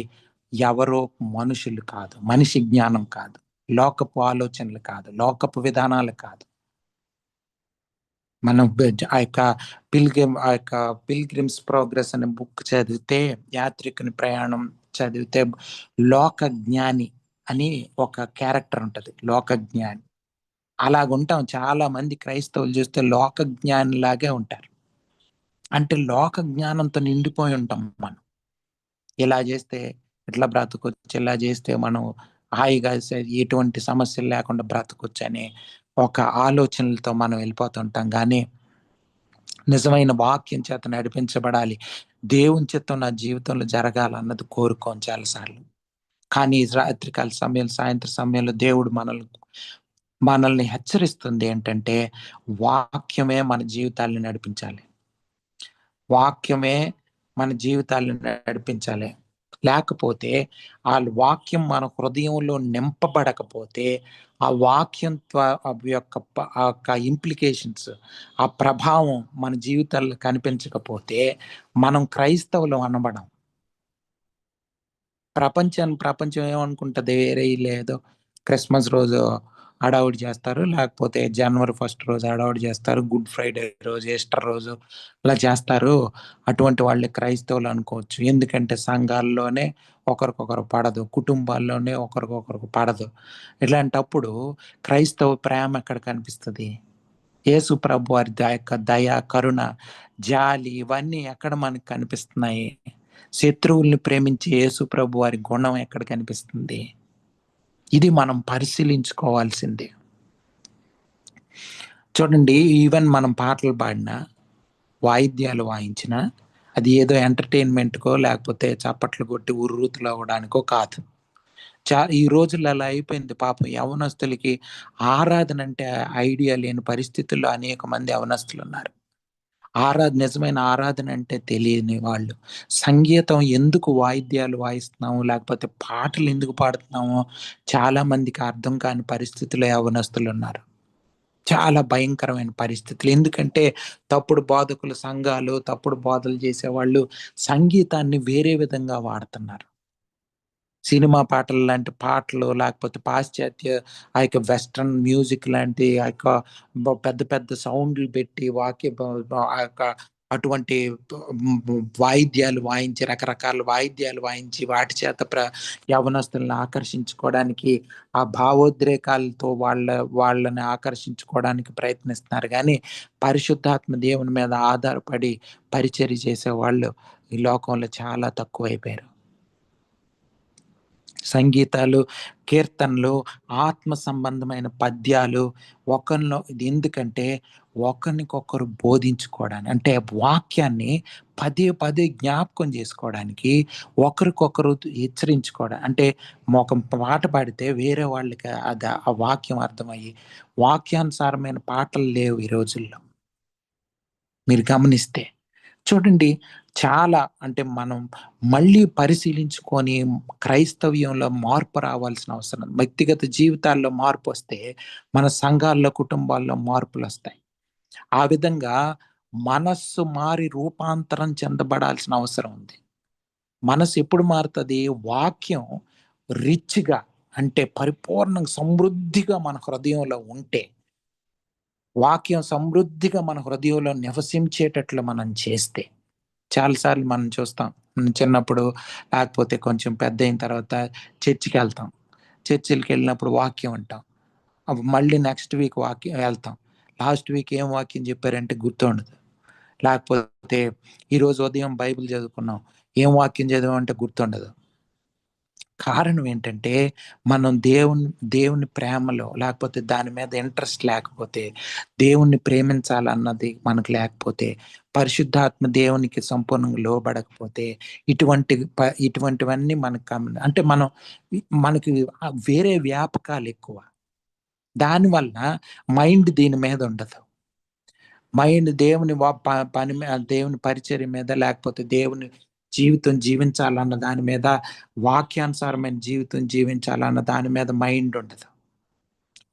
ఎవరో మనుషులు కాదు, మనిషి జ్ఞానం కాదు, లోకపు ఆలోచనలు కాదు, లోకపు విధానాలు కాదు. మనం ఆ యొక్క పిల్గ్రిమ్స్ ప్రోగ్రెస్ అనే బుక్ చదివితే, యాత్రికుని ప్రయాణం చదివితే లోక జ్ఞాని అని ఒక క్యారెక్టర్ ఉంటుంది. లోక జ్ఞాని అలాగుంటాం. చాలా మంది క్రైస్తవులు చూస్తే లోక జ్ఞాని లాగే ఉంటారు. అంటే లోక జ్ఞానంతో నిండిపోయి ఉంటాం మనం. ఇలా చేస్తే ఎట్లా బ్రతకొచ్చు, ఇలా చేస్తే మనం హాయిగా ఎటువంటి సమస్యలు లేకుండా బ్రతకొచ్చు అనే ఒక ఆలోచనలతో మనం వెళ్ళిపోతుంటాం. కానీ నిజమైన వాక్యం చేత నడిపించబడాలి, దేవుని చిత్తం నా జీవితంలో జరగాలన్నది కోరుకోం చాలాసార్లు. కానీ రాత్రికాల సమయం, సాయంత్రం సమయంలో దేవుడు మనల్ని హెచ్చరిస్తుంది ఏంటంటే, వాక్యమే మన జీవితాలను నడిపించాలి. వాక్యమే మన జీవితాలను నడిపించాలి. లేకపోతే ఆ వాక్యం మన హృదయంలో నింపబడకపోతే, ఆ వాక్యం యొక్క ఇంప్లికేషన్స్, ఆ ప్రభావం మన జీవితాల్లో కనిపించకపోతే మనం క్రైస్తవులు అనబడం. ప్రపంచం ఏమనుకుంటది, వేరే లేదో క్రిస్మస్ రోజు హడావుడి చేస్తారు, లేకపోతే జనవరి 1 రోజు హడావుడి చేస్తారు, గుడ్ ఫ్రైడే రోజు, ఈస్టర్ రోజు ఇలా చేస్తారు. అటువంటి వాళ్ళే క్రైస్తవులు అనుకోవచ్చు. ఎందుకంటే సంఘాల్లోనే ఒకరికొకరు పడదు, కుటుంబాల్లోనే ఒకరికొకరికి పడదు. ఇలాంటప్పుడు క్రైస్తవ ప్రేమ ఎక్కడ కనిపిస్తుంది? యేసు ప్రభు వారి యొక్క దయ, కరుణ, జాలి ఇవన్నీ ఎక్కడ మనకు కనిపిస్తున్నాయి? శత్రువుల్ని ప్రేమించే యేసు ప్రభు వారి గుణం ఎక్కడ కనిపిస్తుంది? ఇది మనం పరిశీలించుకోవాల్సిందే. చూడండి, ఈవెన్ మనం పాటలు పాడినా, వాయిద్యాలు వాయించినా అది ఏదో ఎంటర్టైన్మెంట్కో లేకపోతే చప్పట్లు కొట్టి ఉర్రూతులు అవ్వడానికో కాదు. ఈ రోజుల్లో అలా అయిపోయింది. పాపం యవనస్తులకి ఆరాధన అంటే ఐడియా లేని పరిస్థితుల్లో అనేక మంది యవనస్తులు ఉన్నారు. నిజమైన ఆరాధన అంటే తెలియని వాళ్ళు. సంగీతం ఎందుకు వాయిద్యాలు వాయిస్తున్నాము, లేకపోతే పాటలు ఎందుకు పాడుతున్నామో చాలా మందికి అర్థం కాని పరిస్థితుల్లో యవనస్తులు ఉన్నారు. చాలా భయంకరమైన పరిస్థితులు. ఎందుకంటే తప్పుడు బోధకులు, సంఘాలు, తప్పుడు బోధలు చేసేవాళ్ళు సంగీతాన్ని వేరే విధంగా వాడుతున్నారు. సినిమా పాటలు లాంటి పాటలు, లేకపోతే పాశ్చాత్య ఆ యొక్క వెస్టర్న్ మ్యూజిక్ లాంటి ఆ యొక్క పెద్ద పెద్ద సౌండ్‌లు పెట్టి వాక్య బ బ ఆ యొక్క అటువంటి వాయిద్యాలు వాయించి, రకరకాల వాయిద్యాలు వాయించి, వాటి చేత యవ్వనస్తుల్ని ఆకర్షించుకోవడానికి, ఆ భావోద్రేకాలతో వాళ్ళని ఆకర్షించుకోవడానికి ప్రయత్నిస్తున్నారు గానీ, పరిశుద్ధాత్మ దేవుని మీద ఆధారపడి పరిచర్య చేసేవాళ్ళు ఈ లోకంలో చాలా తక్కువైపోయారు. సంగీతాలు, కీర్తనలు, ఆత్మ సంబంధమైన పద్యాలు ఇది ఎందుకంటే ఒకరినికొకరు బోధించుకోవడానికి, అంటే వాక్యాన్ని పదే పదే జ్ఞాపకం చేసుకోవడానికి, ఒకరికొకరు హెచ్చరించుకోవడం. అంటే ఒక పాట పాడితే వేరే వాళ్ళకి ఆ వాక్యం అర్థమయ్యి, వాక్యానుసారమైన పాటలు లేవు ఈ రోజుల్లో. మీరు గమనిస్తే. చూడండి, చాలా అంటే మనం మళ్ళీ పరిశీలించుకొని క్రైస్తవ్యంలో మార్పు రావాల్సిన అవసరం. వ్యక్తిగత జీవితాల్లో మార్పొస్తే మన సంఘాల్లో, కుటుంబాల్లో మార్పులొస్తాయి. ఆ విధంగా మనస్సు మారి రూపాంతరం చెందబడాల్సిన అవసరం ఉంది. మనసు ఎప్పుడు మారుతది? వాక్యం రిచ్‌గా, అంటే పరిపూర్ణంగా సమృద్ధిగా మన హృదయంలో ఉంటే, వాక్యం సమృద్ధిగా మన హృదయంలో నివసించేటట్లు మనం చేస్తే, చాలా సార్లు మనం చూస్తాం. చిన్నప్పుడు లేకపోతే కొంచెం పెద్దయిన తర్వాత చర్చికెళ్తాం. చర్చిలకెళ్ళినప్పుడు వాక్యం వింటాం. మళ్ళీ నెక్స్ట్ వీక్ ఎళ్తాం. లాస్ట్ వీక్ ఏం వాక్యం చెప్పారంటే గుర్తుండదు. లేకపోతే ఈరోజు ఉదయం బైబిల్ చదువుకున్నాం. ఏం వాక్యం చదివామంటే గుర్తుండదు. కారణం ఏంటంటే, మనం దేవుని ప్రేమలో, లేకపోతే దాని మీద ఇంట్రెస్ట్ లేకపోతే, దేవుణ్ణి ప్రేమించాలన్నది మనకు లేకపోతే, పరిశుద్ధాత్మ దేవునికి సంపూర్ణంగా లోబడకపోతే, ఇటువంటివన్నీ మనకు అంటే మనకి వేరే వ్యాపకాలెక్కువ. దానివలన మైండ్ దీని మీద ఉండదు. మైండ్ దేవుని వ ప పని దేవుని పరిచర్య మీద, లేకపోతే దేవుని జీవితం జీవించాలన్న దాని మీద, వాక్యానుసారమైన జీవితం జీవించాలన్న దాని మీద మైండ్ ఉండదు.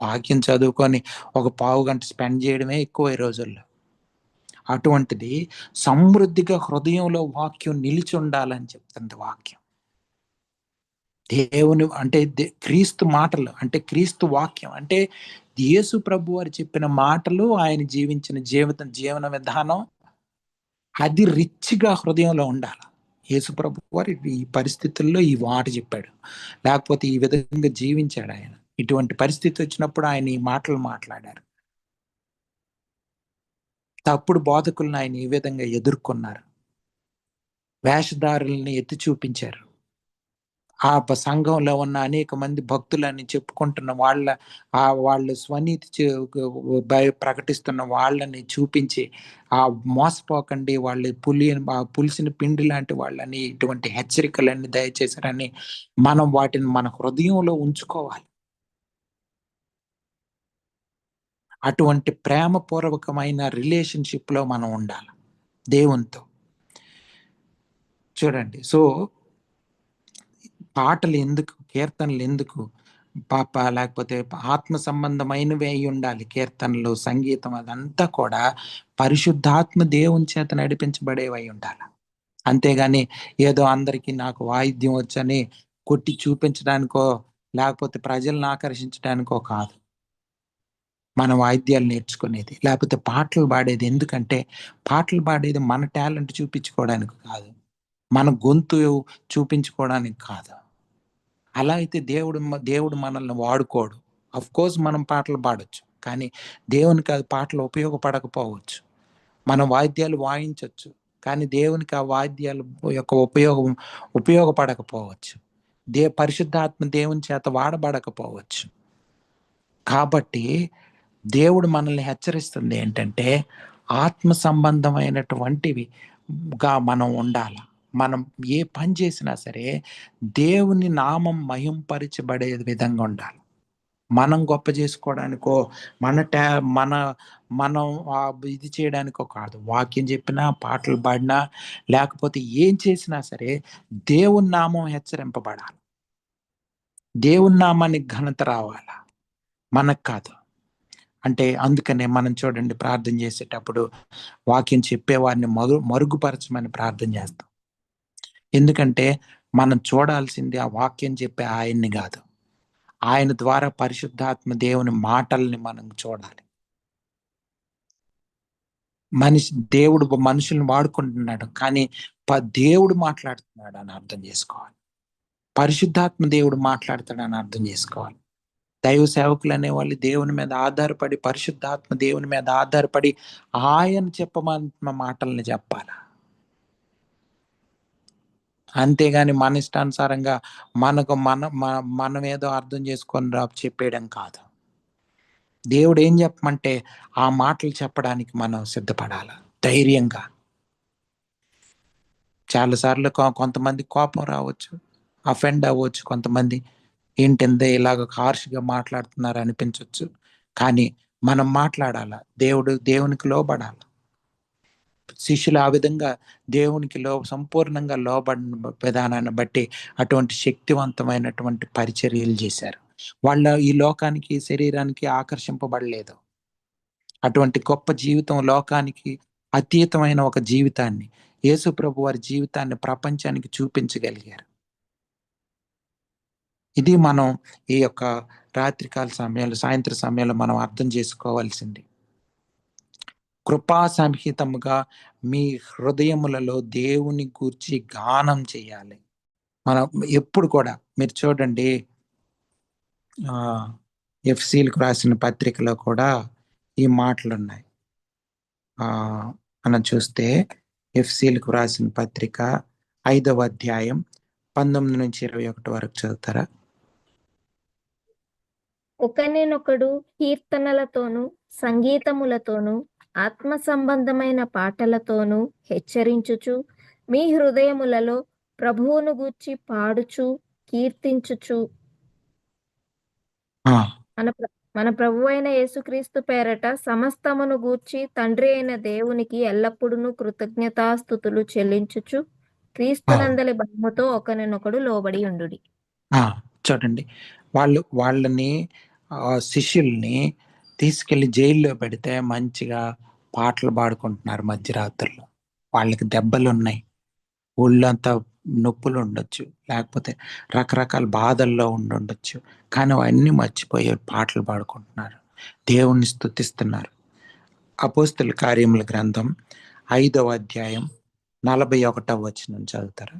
వాక్యం చదువుకొని ఒక పావుగంట స్పెండ్ చేయడమే ఎక్కువ ఈ రోజుల్లో. అటువంటిది సమృద్ధిగా హృదయంలో వాక్యం నిలిచుండాలని చెప్తుంది వాక్యం. దేవుని అంటే క్రీస్తు మాటలు, అంటే క్రీస్తు వాక్యం, అంటే యేసు ప్రభువారు చెప్పిన మాటలు, ఆయన జీవించిన జీవన విధానం అది రిచ్‌గా హృదయంలో ఉండాల. యేసు ప్రభువారు ఈ పరిస్థితుల్లో ఈ మాట చెప్పాడు. లేకపోతే ఈ విధంగా జీవించాడాయన. ఇటువంటి పరిస్థితి వచ్చినప్పుడు ఆయన ఈ మాటలు మాట్లాడారు. తప్పుడు బోధకులను ఆయన ఈ విధంగా ఎదుర్కొన్నారు. వేషధారుల్ని ఎత్తి చూపించారు. ఆ సంఘంలో ఉన్న అనేక మంది భక్తులని చెప్పుకుంటున్న వాళ్ళు స్వనీతి ప్రకటిస్తున్న వాళ్ళని చూపించి, మోసపోకండి, వాళ్ళు పులిసిన పిండి లాంటి వాళ్ళని, ఇటువంటి హెచ్చరికలన్నీ దయచేశారని మనం వాటిని మన హృదయంలో ఉంచుకోవాలి. అటువంటి ప్రేమపూర్వకమైన రిలేషన్‌షిప్‌లో మనం ఉండాలి దేవునితో. చూడండి. పాటలు ఎందుకు? కీర్తనలు ఎందుకు? లేకపోతే ఆత్మ సంబంధమైనవి అయ్యుండాలి కీర్తనలు, సంగీతం అదంతా కూడా పరిశుద్ధాత్మ దేవుని చేత నడిపించబడేవై ఉండాల. అంతేగాని ఏదో అందరికి నాకు వాయిద్యం వచ్చని కొట్టి చూపించడానికో, లేకపోతే ప్రజల్ని ఆకర్షించడానికో కాదు. మన వాయిద్యాలు నేర్చుకునేది. లేకపోతే పాటలు పాడేది ఎందుకంటే, పాటలు పాడేది మన టాలెంట్ చూపించుకోవడానికి కాదు. మన గొంతు చూపించుకోవడానికి కాదు. అలా అయితే దేవుడు మనల్ని వాడుకోడు. ఆఫ్‌కోర్స్ మనం పాటలు పాడొచ్చు. కానీ దేవునికి అది పాటలు ఉపయోగపడకపోవచ్చు. మనం వాయిద్యాలు వాయించొచ్చు. కానీ దేవునికి ఆ వాయిద్యాల యొక్క ఉపయోగపడకపోవచ్చు. పరిశుద్ధాత్మ దేవుని చేత వాడబడకపోవచ్చు. కాబట్టి దేవుడు మనల్ని హెచ్చరిస్తుంది ఏంటంటే, ఆత్మ సంబంధమైనటువంటివిగా మనం ఉండాల. మనం ఏ పని చేసినా సరే, దేవుని నామం మహింపరచబడే విధంగా ఉండాలి. మనం గొప్ప చేసుకోవడానికో, మన టా మన మనం ఇది చేయడానికో కాదు. వాక్యం చెప్పినా, పాటలు పాడినా, లేకపోతే ఏం చేసినా సరే, దేవుని నామం హెచ్చరింపబడాలి. దేవుని నామానికి ఘనత రావాల. మనకు కాదు. అంటే అందుకనే మనం చూడండి, ప్రార్థన చేసేటప్పుడు వాక్యం చెప్పేవారిని మరుగుపరచమని ప్రార్థన చేస్తాం. ఎందుకంటే మనం చూడాల్సింది ఆ వాక్యం చెప్పే ఆయన్ని కాదు, ఆయన ద్వారా పరిశుద్ధాత్మ దేవుని మాటల్ని మనం చూడాలి. దేవుడు మనుషుల్ని వాడుకుంటున్నాడు, కానీ దేవుడు మాట్లాడుతున్నాడు అని అర్థం చేసుకోవాలి. పరిశుద్ధాత్మ దేవుడు మాట్లాడతాడని అర్థం చేసుకోవాలి. దైవ సేవకులు అనేవాళ్ళు దేవుని మీద ఆధారపడి, పరిశుద్ధాత్మ దేవుని మీద ఆధారపడి ఆయన చెప్పమన్న మాటల్ని చెప్పాలి. అంతేగాని మన ఇష్టానుసారంగా మనం ఏదో అర్థం చేసుకొని చెప్పేయడం కాదు. దేవుడు ఏం చెప్పమంటే ఆ మాటలు చెప్పడానికి మనం సిద్ధపడాలి ధైర్యంగా. చాలాసార్లు కొంతమంది కోపం రావచ్చు, అఫెండ్ అవ్వచ్చు, కొంతమంది ఏంటిందే ఇలాగ హార్ష్గా మాట్లాడుతున్నారు అనిపించవచ్చు. కానీ మనం మాట్లాడాల, దేవునికి లోబడాలి. శిష్యులు ఆ విధంగా దేవునికి సంపూర్ణంగా లోబడిన విధానాన్ని బట్టి అటువంటి శక్తివంతమైనటువంటి పరిచర్యలు చేశారు. వాళ్ళ ఈ లోకానికి, శరీరానికి ఆకర్షింపబడలేదు. అటువంటి గొప్ప జీవితం, లోకానికి అతీతమైన ఒక జీవితాన్ని, యేసు ప్రభు వారి జీవితాన్ని ప్రపంచానికి చూపించగలిగారు. ఇది మనం ఈ యొక్క రాత్రికాల సమయంలో, సాయంత్ర సమయంలో మనం అర్థం చేసుకోవాల్సింది. కృపా సంహితముగా మీ హృదయములలో దేవుని గూర్చి గానం చేయాలి. మనం ఎప్పుడు కూడా మీరు చూడండి, ఎఫ్సీలకు రాసిన పత్రికలో కూడా ఈ మాటలున్నాయి. మనం చూస్తే ఎఫ్సీలకు రాసిన పత్రిక 5వ అధ్యాయం 19 నుంచి 21 వరకు చదువుతారా? ఒకరినొకడు కీర్తనలతోనూ సంగీతములతోనూ ఆత్మ సంబంధమైన పాటలతోనూ హెచ్చరించుచు మీ హృదయములలో ప్రభువును గూర్చి పాడుచు కీర్తించుచు మన ప్రభు అయిన యేసుక్రీస్తు పేరట సమస్తమును గూర్చి తండ్రి అయిన దేవునికి ఎల్లప్పుడూ కృతజ్ఞతాస్తుతులు చెల్లించుచు క్రీస్తునందలి భయముతో ఒకరినొకడు లోబడి ఉండుడి. చూడండి, వాళ్ళని శిష్యుల్ని తీసుకెళ్లి జైల్లో పెడితే మంచిగా పాటలు పాడుకుంటున్నారు మధ్యరాత్రులు. వాళ్ళకి దెబ్బలు ఉన్నాయి, ఒళ్ళంతా నొప్పులు ఉండొచ్చు, లేకపోతే రకరకాల బాధల్లో ఉండొచ్చు, కానీ అవన్నీ మర్చిపోయి పాటలు పాడుకుంటున్నారు, దేవుణ్ణి స్తుతిస్తున్నారు. అపోస్తల కార్యముల గ్రంథం 5వ అధ్యాయం 41వ వచనం చదువుతారా?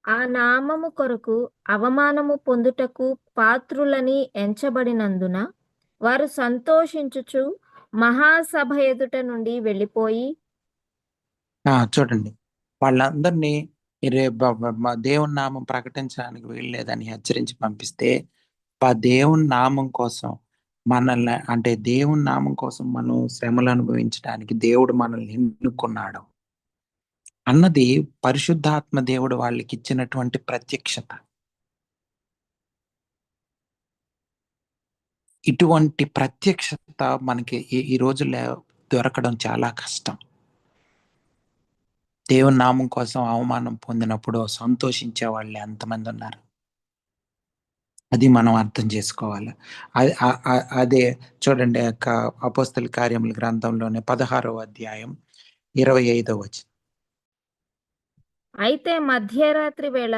ఆ నామము కొరకు అవమానము పొందుటకు పాత్రులని ఎంచబడినందున వారు సంతోషించుచు మహాసభ ఎదుట నుండి వెళ్ళిపోయి, చూడండి, వాళ్ళందరినీ దేవుని నామం ప్రకటించడానికి వీల్లేదని హెచ్చరించి పంపిస్తే, దేవుని నామం కోసం మనల్ని, అంటే దేవుని నామం కోసం మనం శ్రమలు అనుభవించడానికి దేవుడు మనల్ని ఎన్నుకున్నాడు అన్నది పరిశుద్ధాత్మ దేవుడు వాళ్ళకి ఇచ్చినటువంటి ప్రత్యక్షత. ఇటువంటి ప్రత్యక్షత మనకి ఈ రోజుల్లో దొరకడం చాలా కష్టం. దేవుని నామం కోసం అవమానం పొందినప్పుడు సంతోషించే వాళ్ళు ఎంతమంది ఉన్నారు, అది మనం అర్థం చేసుకోవాలి. అదే చూడండి, అపోస్తల కార్యముల గ్రంథంలోనే 16వ అధ్యాయం 25వ వచనం. అయితే మధ్యరాత్రి వేళ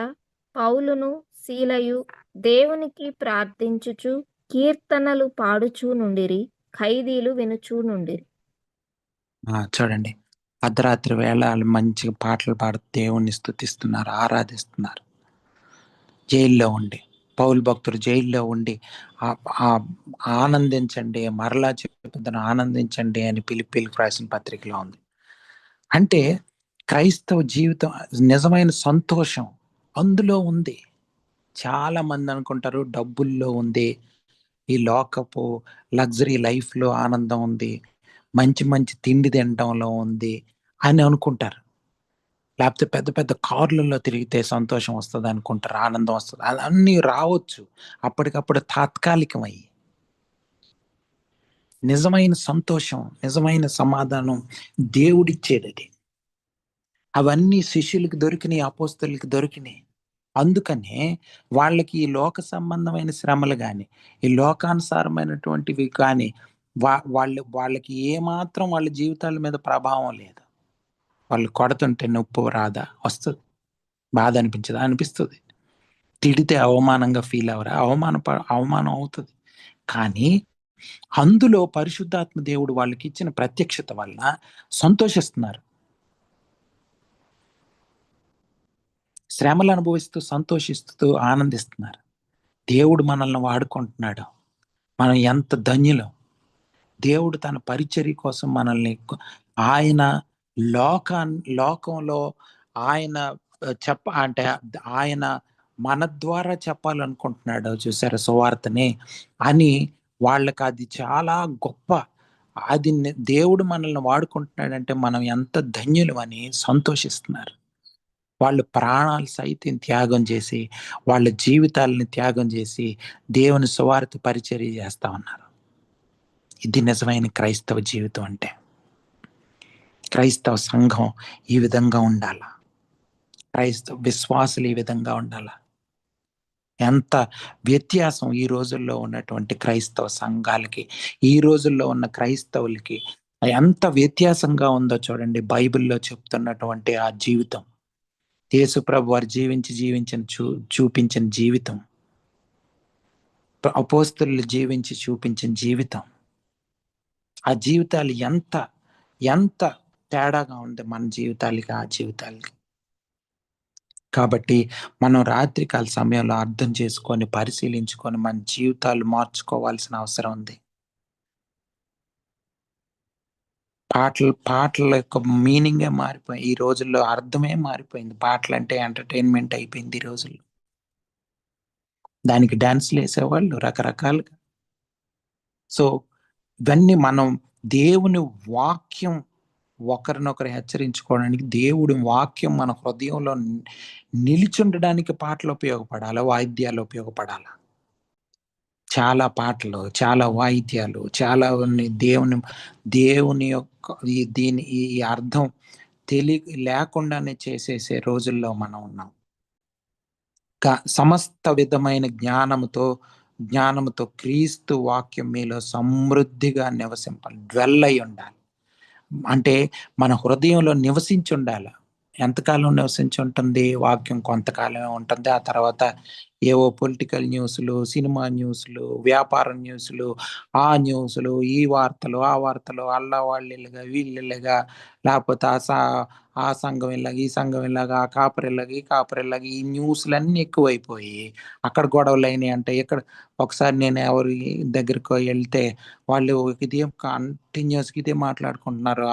పౌలును శీలయు దేవునికి ప్రార్థించుచు కీర్తనలు పాడుచూ నుండిరి, ఖైదీలు వినుచూ నుండిరి. చూడండి, అర్ధరాత్రి వేళ వాళ్ళు మంచిగా పాటలు పాడుతూ దేవుణ్ణి స్తుతిస్తున్నారు, ఆరాధిస్తున్నారు. జైల్లో ఉండి, పౌలు భక్తుడు జైల్లో ఉండి ఆనందించండి, మరలా చెప్పుదని ఆనందించండి అని పిలిపిలికి రాసిన పత్రికలో ఉంది. అంటే క్రైస్తవ జీవితం నిజమైన సంతోషం అందులో ఉంది. చాలా మంది అనుకుంటారు డబ్బుల్లో ఉంది, ఈ లోకపు లగ్జరీ లైఫ్లో ఆనందం ఉంది, మంచి మంచి తిండి తినడంలో ఉంది అని అనుకుంటారు. లేకపోతే పెద్ద పెద్ద కార్లలో తిరిగితే సంతోషం వస్తుంది అనుకుంటారు, ఆనందం వస్తుంది. అన్నీ రావచ్చు అప్పటికప్పుడు తాత్కాలికమయ్యి. నిజమైన సంతోషం, నిజమైన సమాధానం దేవుడిచ్చేది అది. అవన్నీ శిష్యులకు దొరికినాయి, అపోస్తలులకు దొరికినాయి. అందుకనే వాళ్ళకి ఈ లోక సంబంధమైన శ్రమలు కానీ, ఈ లోకానుసారమైనటువంటివి కానీ వాళ్ళకి ఏమాత్రం వాళ్ళ జీవితాల మీద ప్రభావం లేదు. వాళ్ళు కొడుతుంటే నొప్పి రాదా? వస్తుంది. బాధ అనిపించదా? అనిపిస్తుంది. తిడితే అవమానంగా ఫీల్ అవరా? అవమానం అవుతుంది. కానీ అందులో పరిశుద్ధాత్మ దేవుడు వాళ్ళకి ఇచ్చిన ప్రత్యక్షత వలన సంతోషిస్తున్నారు. శ్రమలు అనుభవిస్తూ సంతోషిస్తూ ఆనందిస్తున్నారు. దేవుడు మనల్ని వాడుకుంటున్నాడు. మనం ఎంత ధన్యులం. దేవుడు తన పరిచర్య కోసం మనల్ని ఆయన లోకంలో ఆయన అంటే ఆయన మన ద్వారా చెప్పాలనుకుంటున్నాడు చూసారా సువార్తని అని. వాళ్ళకి అది చాలా గొప్ప. అది దేవుడు మనల్ని వాడుకుంటున్నాడంటే మనం ఎంత ధన్యులం అని సంతోషిస్తున్నారు. వాళ్ళు ప్రాణాలు సైతం త్యాగం చేసి, వాళ్ళ జీవితాలని త్యాగం చేసి దేవుని సువార్త పరిచర్య చేస్తా ఉన్నారు. ఇది నిజమైన క్రైస్తవ జీవితం అంటే. క్రైస్తవ సంఘం ఈ విధంగా ఉండాల. క్రైస్తవ విశ్వాసులు ఈ విధంగా ఉండాల. ఎంత వ్యత్యాసం ఈ రోజుల్లో ఉన్నటువంటి క్రైస్తవ సంఘాలకి, ఈ రోజుల్లో ఉన్న క్రైస్తవులకి ఎంత వ్యత్యాసంగా ఉందో చూడండి. బైబిల్లో చెప్తున్నటువంటి ఆ జీవితం, యేసుప్రభు వారు చూపించిన జీవితం, అపోస్తలులు జీవించి చూపించిన జీవితం, ఆ జీవితాలు ఎంత ఎంత తేడాగా ఉంది మన జీవితాలకి ఆ జీవితాలకి. కాబట్టి మనం రాత్రికాల సమయంలో అర్థం చేసుకొని పరిశీలించుకొని మన జీవితాలు మార్చుకోవాల్సిన అవసరం ఉంది. పాటల యొక్క మీనింగే మారిపోయింది ఈ రోజుల్లో. అర్థమే మారిపోయింది. పాటలు అంటే ఎంటర్టైన్మెంట్ అయిపోయింది ఈ రోజుల్లో. దానికి డాన్స్లు వేసేవాళ్ళు రకరకాలుగా. సో ఇవన్నీ మనం దేవుని వాక్యం ఒకరినొకరు హెచ్చరించుకోవడానికి, దేవుడి వాక్యం మన హృదయంలో నిలిచుండడానికి పాటలు ఉపయోగపడాలి, వాయిద్యాలు ఉపయోగపడాలి. చాలా పాటలు, చాలా వాయిద్యాలు, చాలా దేవుని యొక్క ఈ అర్థం లేకుండానే చేసేసే రోజుల్లో మనం ఉన్నాం. సమస్త విధమైన జ్ఞానముతో క్రీస్తు వాక్యం మీలో సమృద్ధిగా నివసింపాలి, డ్వెల్ అయి ఉండాలి. అంటే మన హృదయంలో నివసించి ఉండాలి. ఎంతకాలం నివసించి ఉంటుంది వాక్యం? కొంతకాలమే ఉంటుంది. ఆ తర్వాత ఏవో పొలిటికల్ న్యూస్లు, సినిమా న్యూస్లు, వ్యాపార న్యూస్లు, ఆ న్యూస్లు, ఈ వార్తలు, ఆ వార్తలు, అల్లా వాళ్ళిలాగా వీళ్ళిలాగా, లేకపోతే ఆ సంఘం ఇలాగ, ఈ సంఘం ఇలాగా, ఆ కాపరిలాగా, ఈ కాపరిలాగా, ఈ న్యూస్లన్నీ ఎక్కువైపోయి అక్కడ గొడవలు అయినాయి అంటే ఇక్కడ. ఒకసారి నేను ఎవరి దగ్గరికి వెళ్తే వాళ్ళు ఇదే కంటిన్యూస్గా ఇదే మాట్లాడుకుంటున్నారు.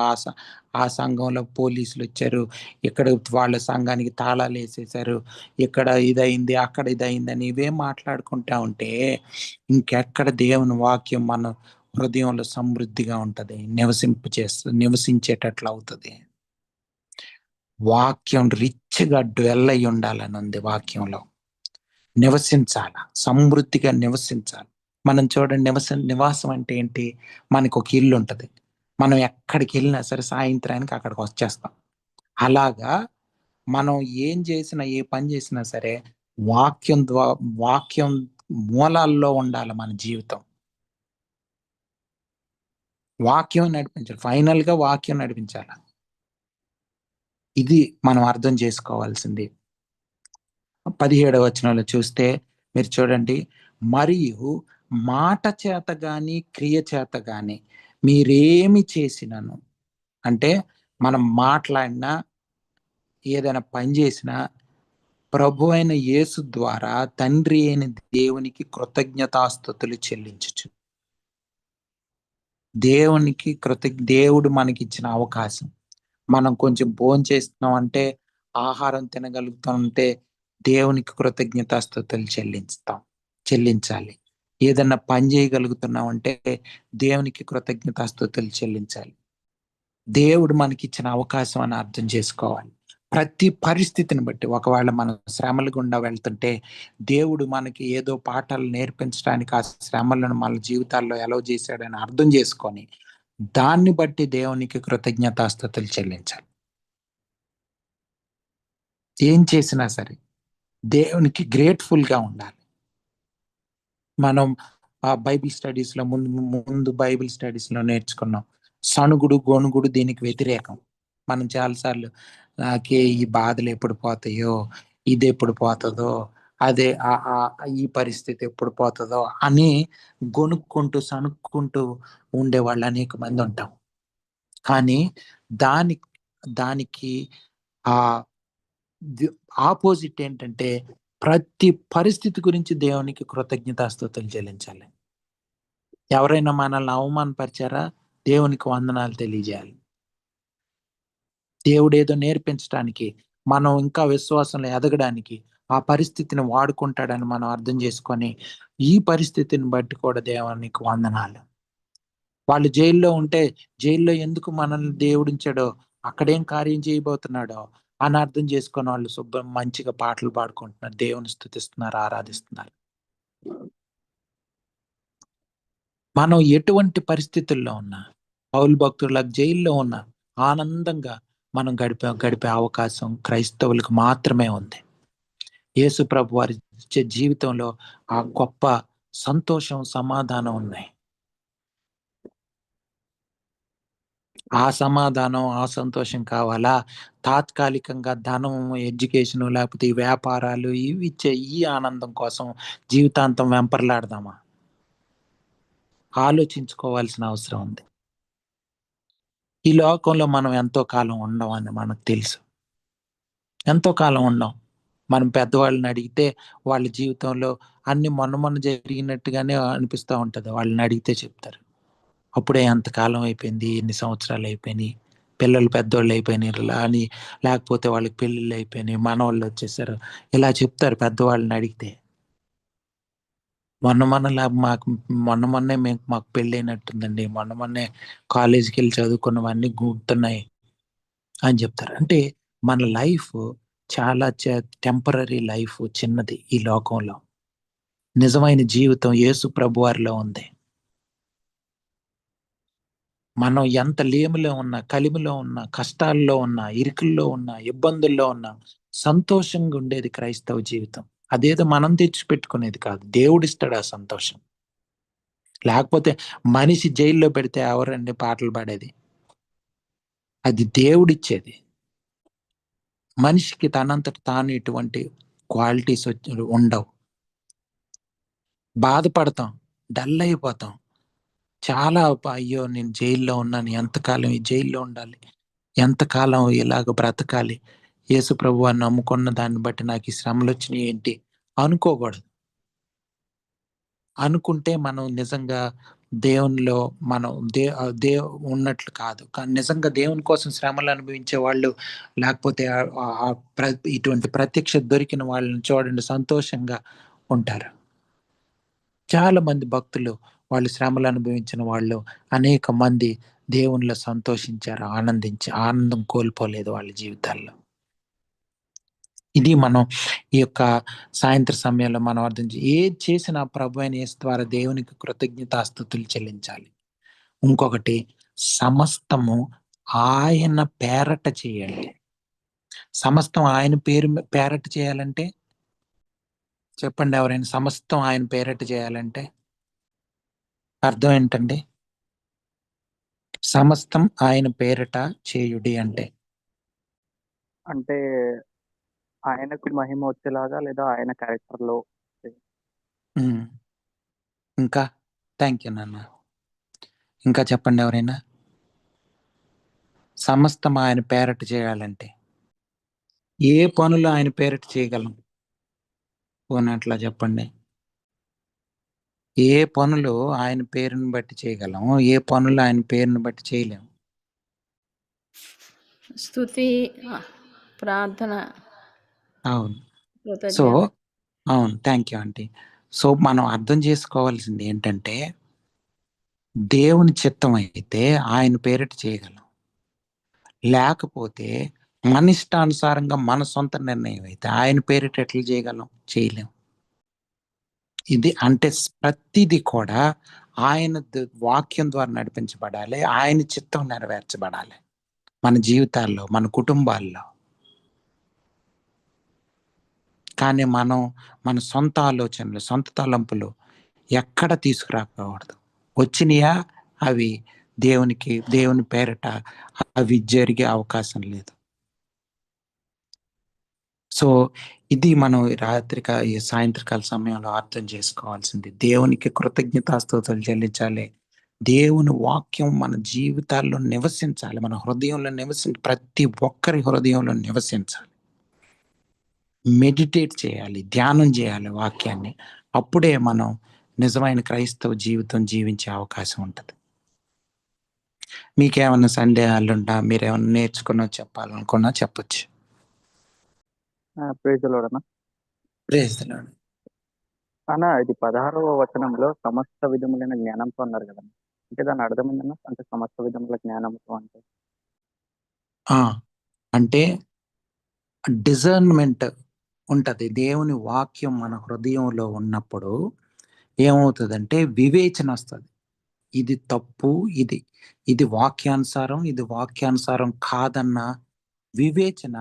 ఆ సంఘంలో పోలీసులు వచ్చారు, ఇక్కడ వాళ్ళ సంఘానికి తాళాలు వేసేసారు, ఇక్కడ ఇదైంది, అక్కడ ఇదైంది అని ఇవే మాట్లాడుకుంటా ఉంటే ఇంకెక్కడ దేవుని వాక్యం మన హృదయంలో సమృద్ధిగా ఉంటది, నివసించేటట్లు అవుతుంది. వాక్యం రిచ్గా డ్వెల్ అయి ఉండాలని ఉంది. వాక్యంలో నివసించాల, సమృద్ధిగా నివసించాలి. మనం చూడండి, నివాసం అంటే ఏంటి? మనకు ఒక ఇల్లు ఉంటది, మనం ఎక్కడికి వెళ్ళినా సరే సాయంత్రానికి అక్కడికి వచ్చేస్తాం. అలాగా మనం ఏం చేసినా, ఏ పని చేసినా సరే వాక్యం మూలాల్లో ఉండాలి మన జీవితం. వాక్యం నడిపించాలి, ఫైనల్ గా వాక్యం నడిపించాలి. ఇది మనం అర్థం చేసుకోవాల్సింది. 17వ వచనంలో చూస్తే మీరు చూడండి, మరియు మాట చేత గాని క్రియ చేత గాని మీరేమి చేసినను, అంటే మనం మాట్లాడినా ఏదైనా పని చేసినా ప్రభు అయిన యేసు ద్వారా తండ్రి అయిన దేవునికి కృతజ్ఞతాస్తుతులు చెల్లించచ్చు. దేవుడు మనకి ఇచ్చిన అవకాశం. మనం కొంచెం భోంచేస్తున్నాం అంటే, ఆహారం తినగలుగుతామంటే దేవునికి కృతజ్ఞతాస్తుతులు చెల్లించాలి. ఏదన్నా పని చేయగలుగుతున్నాం అంటే దేవునికి కృతజ్ఞతాస్తుతులు చెల్లించాలి. దేవుడు మనకిచ్చిన అవకాశం అని అర్థం చేసుకోవాలి. ప్రతి పరిస్థితిని బట్టి, ఒకవేళ మనం శ్రమల గుండా వెళ్తుంటే దేవుడు మనకి ఏదో పాఠాలు నేర్పించడానికి ఆ శ్రమలను మన జీవితాల్లో ఎలవ్ చేశాడని అర్థం చేసుకొని దాన్ని బట్టి దేవునికి కృతజ్ఞతాస్తుతులు చెల్లించాలి. ఏం చేసినా సరే దేవునికి గ్రేట్ఫుల్ గా ఉండాలి. మనం ఆ బైబిల్ స్టడీస్ లో ముందు ముందు బైబిల్ స్టడీస్ లో నేర్చుకున్నాం. సణుగుడు గొణుగుడు దీనికి వ్యతిరేకం. మనం చాలాసార్లు నాకే ఈ బాధలు ఎప్పుడు పోతాయో, ఇది ఎప్పుడు పోతుందో, అదే ఈ పరిస్థితి ఎప్పుడు పోతుందో అని గొనుక్కుంటూ సణుక్కుంటూ ఉండే వాళ్ళు అనేక మంది ఉంటాం. కానీ దాని దానికి ఆ ఆపోజిట్ ఏంటంటే, ప్రతి పరిస్థితి గురించి దేవునికి కృతజ్ఞతాస్తుతులు చెల్లించాలి. ఎవరైనా మనల్ని అవమానపరిచారా, దేవునికి వందనాలు తెలియజేయాలి. దేవుడు ఏదో నేర్పించడానికి, మనం ఇంకా విశ్వాసంలో ఎదగడానికి ఆ పరిస్థితిని వాడుకుంటాడని మనం అర్థం చేసుకొని, ఈ పరిస్థితిని బట్టి కూడా దేవునికి వందనాలు. వాళ్ళు జైల్లో ఉంటే, జైల్లో ఎందుకు మనల్ని దేవుడించాడో, అక్కడేం కార్యం చేయబోతున్నాడో అని అర్థం చేసుకొని వాళ్ళు శుభ్రం మంచిగా పాటలు పాడుకుంటున్నారు, దేవుని స్తుతిస్తున్నారు, ఆరాధిస్తున్నారు. మనం ఎటువంటి పరిస్థితుల్లో ఉన్నా, పౌలు భక్తులకు జైల్లో ఉన్న ఆనందంగా మనం గడిపే అవకాశం క్రైస్తవులకు మాత్రమే ఉంది. యేసు ప్రభు వారి జీవితంలో ఆ గొప్ప సంతోషం, సమాధానం ఉన్నాయి. ఆ సమాధానం, ఆ సంతోషం కావాలా? తాత్కాలికంగా ధనం, ఎడ్యుకేషన్ లేకపోతే ఈ వ్యాపారాలు ఇవి ఇచ్చే ఈ ఆనందం కోసం జీవితాంతం వెంపర్లాడదామా? ఆలోచించుకోవాల్సిన అవసరం ఉంది. ఈ లోకంలో మనం ఎంతో కాలం ఉండమని మనకు తెలుసు. ఎంతో కాలం ఉండం. మనం పెద్దవాళ్ళని అడిగితే వాళ్ళ జీవితంలో అన్ని మొన్న జరిగినట్టుగానే అనిపిస్తూ ఉంటది. వాళ్ళని అడిగితే చెప్తారు. అప్పుడే ఎంతకాలం అయిపోయింది, ఎన్ని సంవత్సరాలు అయిపోయినాయి, పిల్లలు పెద్దోళ్ళు అయిపోయినారు అని, లేకపోతే వాళ్ళకి పెళ్ళిళ్ళు అయిపోయినాయి, మనవాళ్ళు వచ్చేసారు, ఇలా చెప్తారు పెద్దవాళ్ళని అడిగితే. మొన్నే మాకు పెళ్ళైనట్టుందండి, మొన్నే కాలేజీకి వెళ్ళి చదువుకున్నవన్నీ గుర్తున్నాయి అని చెప్తారు. అంటే మన లైఫ్ చాలా టెంపరరీ లైఫ్, చిన్నది ఈ లోకంలో. నిజమైన జీవితం యేసు ప్రభువారిలో ఉంది. మనం ఎంత లేమిలో ఉన్నా, కలిమిలో ఉన్నా, కష్టాల్లో ఉన్నా, ఇరుకుల్లో ఉన్నా, ఇబ్బందుల్లో ఉన్నా సంతోషంగా ఉండేది క్రైస్తవ జీవితం. అదేదో మనం తెచ్చిపెట్టుకునేది కాదు. దేవుడిస్తాడు ఆ సంతోషం. లేకపోతే మనిషి జైల్లో పెడితే ఎవరండి పాటలు పాడేది? అది దేవుడిచ్చేది. మనిషికి తనంతట తాను ఇటువంటి క్వాలిటీస్ ఉండవు. బాధపడతాం, డల్ అయిపోతాం. చాలా అయ్యో నేను జైల్లో ఉన్నాను, ఎంతకాలం ఈ జైల్లో ఉండాలి, ఎంతకాలం ఇలాగ బ్రతకాలి, యేసు ప్రభువాన్ని నమ్ముకున్న దాన్ని బట్టి నాకు ఈ శ్రమలు వచ్చినాయి ఏంటి అనుకోకూడదు. అనుకుంటే మనం నిజంగా దేవునిలో మనం ఉన్నట్లు కాదు. కానీ నిజంగా దేవుని కోసం శ్రమలు అనుభవించే వాళ్ళు, లేకపోతే ఇటువంటి ప్రత్యక్షత దొరికిన వాళ్ళని చూడండి, సంతోషంగా ఉంటారు. చాలా మంది భక్తులు, వాళ్ళు శ్రమలు అనుభవించిన వాళ్ళు అనేక మంది దేవునిలో సంతోషించారు, ఆనందం కోల్పోలేదు వాళ్ళ జీవితాల్లో. ఇది మనం ఈ యొక్క సాయంత్ర సమయంలో మనం అర్థం ఏది చేసినా ప్రభు అయిన యేసు ద్వారా దేవునికి కృతజ్ఞతాస్తుతులు చెల్లించాలి. ఇంకొకటి, సమస్తము ఆయన పేరట చేయండి. సమస్తం ఆయన పేరట చేయాలంటే చెప్పండి ఎవరైనా, సమస్తం ఆయన పేరట చేయాలంటే అర్థం ఏంటండి? సమస్తం ఆయన పేరట చేయుడి అంటే అంటే ఆయనకు మహిమ వచ్చేలాగా, లేదా ఆయన క్యారెక్టర్‌లో. ఇంకా థ్యాంక్ యూ నాన్న. ఇంకా చెప్పండి ఎవరైనా. సమస్తం ఆయన పేరట చేయాలంటే ఏ పనులు ఆయన పేరట చేయగలం? పోనట్లా చెప్పండి. ఏ పనులు ఆయన పేరుని బట్టి చేయగలం, ఏ పనులు ఆయన పేరుని బట్టి చేయలేము? స్తుతి, ప్రార్థన. అవును. సో అవును, థ్యాంక్ యూ ఆంటీ. సో మనం అర్థం చేసుకోవాల్సింది ఏంటంటే, దేవుని చిత్తం అయితే ఆయన పేరిట చేయగలం. లేకపోతే మన ఇష్టానుసారంగా మన సొంత నిర్ణయం అయితే ఆయన పేరిట ఎట్లా చేయగలం? చేయలేం. ఇది అంటే ప్రతిదీ కూడా ఆయన వాక్యం ద్వారా నడిపించబడాలి, ఆయన చిత్తం నెరవేర్చబడాలి మన జీవితాల్లో, మన కుటుంబాల్లో. కానీ మనం మన సొంత ఆలోచనలు, సొంత తలంపులు ఎక్కడ తీసుకురాకూడదు. వచ్చినయా అవి దేవుని పేరట అవి జరిగే అవకాశం లేదు. సో ఇది మనం ఈ సాయంత్రకాల సమయంలో అర్థం చేసుకోవాల్సింది. దేవునికి కృతజ్ఞతాస్తుతులు చెల్లించాలి. దేవుని వాక్యం మన జీవితాల్లో నివసించాలి, మన హృదయంలో ప్రతి ఒక్కరి హృదయంలో నివసించాలి. మెడిటేట్ చేయాలి, ధ్యానం చేయాలి వాక్యాన్ని. అప్పుడే మనం నిజమైన క్రైస్తవ జీవితం జీవించే అవకాశం ఉంటుంది. మీకేమన్నా సందేహాలుంటా, మీరేమన్నా నేర్చుకున్నా చెప్పాలనుకున్నా చెప్పొచ్చు. ప్రైజ్ ది లార్డ్ అన్న. Praise the Lord. అన్న, ఇది 16వ వచనంలో సమస్త విధములైన జ్ఞానంతో అన్నారు కదా, అంటే దాని అర్థం ఏంటన్నా? అంటే సమస్త విధముల జ్ఞానంతో అంటే అంటే డిజర్న్మెంట్ ఉంటది. దేవుని వాక్యం మన హృదయంలో ఉన్నప్పుడు ఏమవుతుందంటే వివేచన వస్తుంది. ఇది తప్పు, ఇది వాక్యానుసారం, ఇది వాక్యానుసారం కాదన్న వివేచన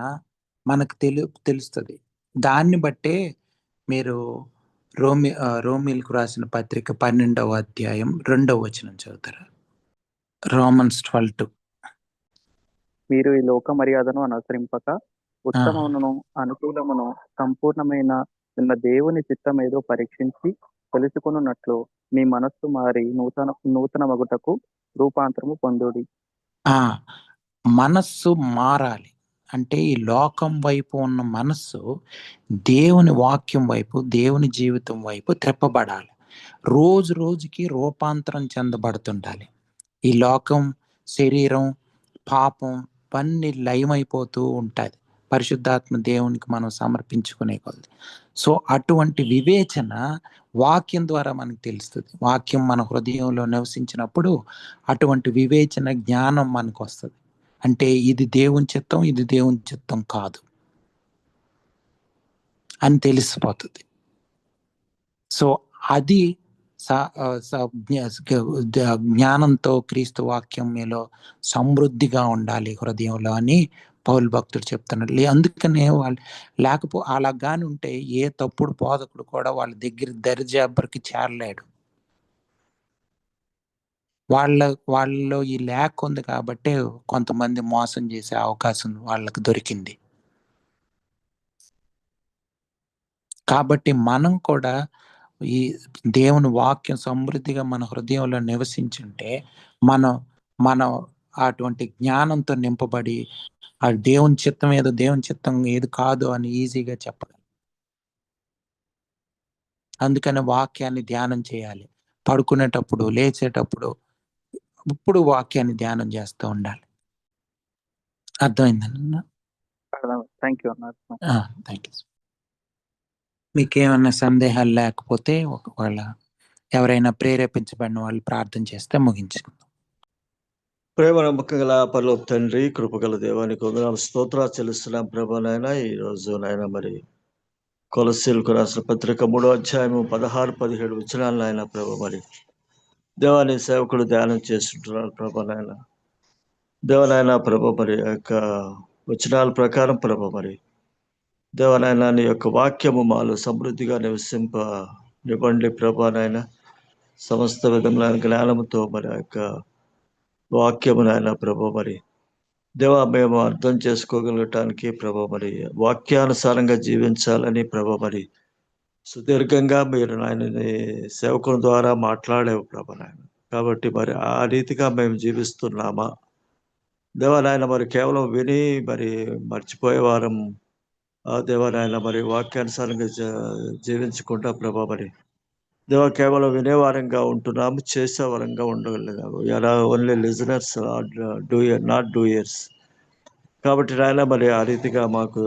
మనకు తెలుస్తుంది. దాన్ని బట్టే మీరు రోమిలకు రాసిన పత్రిక 12వ అధ్యాయం 2వ వచనం చదువుతారు. రోమన్స్ 12:2. మీరు ఈ లోక మర్యాదను అనుసరింపక ఉత్తమమును అనుకూలమును సంపూర్ణమైన నిన్న దేవుని చిత్తం ఏదో పరీక్షించి తెలుసుకున్నట్లు మీ మనస్సు మారి నూతన మగుటకు రూపాంతరము పొందుడి. మనస్సు మారాలి అంటే ఈ లోకం వైపు ఉన్న మనస్సు దేవుని వాక్యం వైపు, దేవుని జీవితం వైపు త్రెప్పబడాలి. రోజు రోజుకి రూపాంతరం చెందబడుతుండాలి. ఈ లోకం, శరీరం, పాపం అన్నీ లయమైపోతూ ఉంటుంది పరిశుద్ధాత్మ దేవునికి మనం సమర్పించుకునే కొద్ది. సో అటువంటి వివేచన వాక్యం ద్వారా మనకు తెలుస్తుంది. వాక్యం మన హృదయంలో నివసించినప్పుడు అటువంటి వివేచన, జ్ఞానం మనకు వస్తుంది. అంటే ఇది దేవుని చిత్తం, ఇది దేవుని చిత్తం కాదు అని తెలిసిపోతుంది. సో అది జ్ఞానంతో క్రీస్తు వాక్యం మీలో సమృద్ధిగా ఉండాలి హృదయంలో అని పౌలు భక్తుడు చెప్తున్నాడు. అందుకనే వాళ్ళు అలాగాని ఉంటే ఏ తప్పుడు బోధకుడు కూడా వాళ్ళ దగ్గర దరిజాబరికి చేరలేడు. వాళ్ళలో ఈ ల్యాక్ ఉంది కాబట్టి కొంతమంది మోసం చేసే అవకాశం వాళ్ళకి దొరికింది. కాబట్టి మనం కూడా ఈ దేవుని వాక్యం సమృద్ధిగా మన హృదయంలో నివసించుంటే మనం అటువంటి జ్ఞానంతో నింపబడి ఆ దేవుని చిత్తం ఏదో, దేవుని చిత్తం ఏది కాదు అని ఈజీగా చెప్పగలం. అందుకని వాక్యాన్ని ధ్యానం చేయాలి. పడుకునేటప్పుడు, లేచేటప్పుడు ఇప్పుడు వాక్యాన్ని ధ్యానం చేస్తూ ఉండాలి. అర్థమైందన్న? Thank you. మీకేమన్నా సందేహాలు లేకపోతే ఒకవేళ ఎవరైనా ప్రేరేపించబడిన వాళ్ళు ప్రార్థన చేస్తే ముగించుకుందాం. ప్రేమ నమ్మకం గల పరలోక తండ్రి, కృపగల దేవానికి వందనాలు, స్తోత్రాలు చెల్లిస్తున్నాం ప్రభా. నాయన ఈ రోజు నాయన మరి కొలస్సీలకు రాసిన పత్రిక 3వ అధ్యాయము 16-17 వచనాలు నాయన ప్రభా మరి దేవాని సేవకుడు ధ్యానం చేస్తుంటున్నారు ప్రభా. నాయన దేవనాయన ప్రభా మరి ఆ యొక్క వచనాల ప్రకారం ప్రభా మరి దేవనాయన నీ యొక్క వాక్యము మాలో సమృద్ధిగా నివ్వండి ప్రభా. నాయన సమస్త విధములైన జ్ఞానముతో మరి ఆ యొక్క వాక్యము నాయన ప్రభా మరి దేవా మేము అర్థం చేసుకోగలగటానికి ప్రభా మరి వాక్యానుసారంగా జీవించాలని ప్రభా మరి సుదీర్ఘంగా మీరు నాయనని సేవకుల ద్వారా మాట్లాడేవు ప్రభా నాయన. కాబట్టి మరి ఆ రీతిగా మేము జీవిస్తున్నామా దేవా నాయన? మరి కేవలం విని మరి మర్చిపోయే వారం దేవా నాయన మరి వాక్యానుసారంగా జీవించకుండా ప్రభా మరి దేవా కేవలం వినేవారంగా ఉంటున్నాము, చేసేవారంగా ఉండగలిగాము. ఎలా ఓన్లీ లిజనర్స్, నాట్ డూయర్స్. కాబట్టి నాయన మరి ఆ రీతిగా మాకు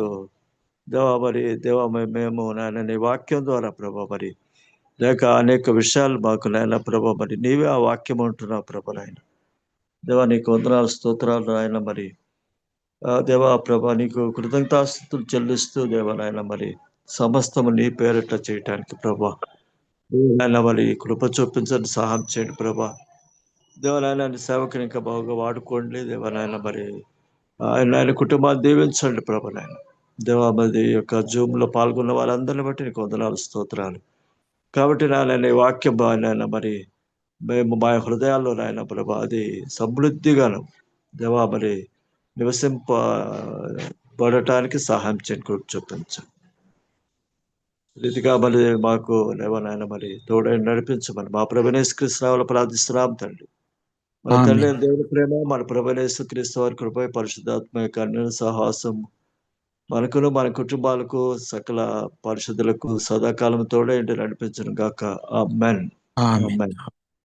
దేవా మేము నాయన నీ వాక్యం ద్వారా ప్రభా మరి లేక అనేక విషయాలు మాకు నాయన ప్రభా మరి నీవే ఆ వాక్యం ఉంటున్నావు ప్రభా నాయన. దేవా నీకు వందనాలు, స్తోత్రాలు నాయన. మరి దేవా ప్రభా నీకు కృతజ్ఞతాస్తుతులు చెల్లిస్తూ దేవా నాయన మరి సమస్తము నీ పేరిట చేయటానికి ప్రభా నాయన మరి కృప చూపించండి, సహాయం చేయండి ప్రభా. దేవనాయన సేవకుని ఇంకా బాగా వాడుకోండి దేవనాయన. మరి ఆయన కుటుంబాన్ని దీవించండి ప్రభా నాయన. దేవా మరి యొక్క జూమ్లో పాల్గొన్న వాళ్ళందరిని బట్టి నీకు వందనాలు, స్తోత్రాలు. కాబట్టి నాయన ఈ వాక్యం నాయన మరి మేము మా హృదయాల్లో నాయన ప్రభా అది సమృద్ధిగాను దేవా మరి నివసింపబడటానికి సహాయం చేకూర్చు చూపించు. రీతిగా మరి మాకు నాయన మరి తోడై నడిపించమని మా ప్రభునేశ్వర ప్రార్థిస్తున్నాం తండ్రి. మన తండ్రి ఆమేన్. దేవుని ప్రేమ, మన ప్రభునేశ్వర క్రీస్తు వారి కృపై పరిశుద్ధాత్మ యొక్క అన్యోన్య సహవాసం మనకును మన కుటుంబాలకు సకల పరిశుద్ధులకు సదాకాలం తోడై నడిపించను గాక. ఆమేన్. ఆమేన్. ఆమేన్.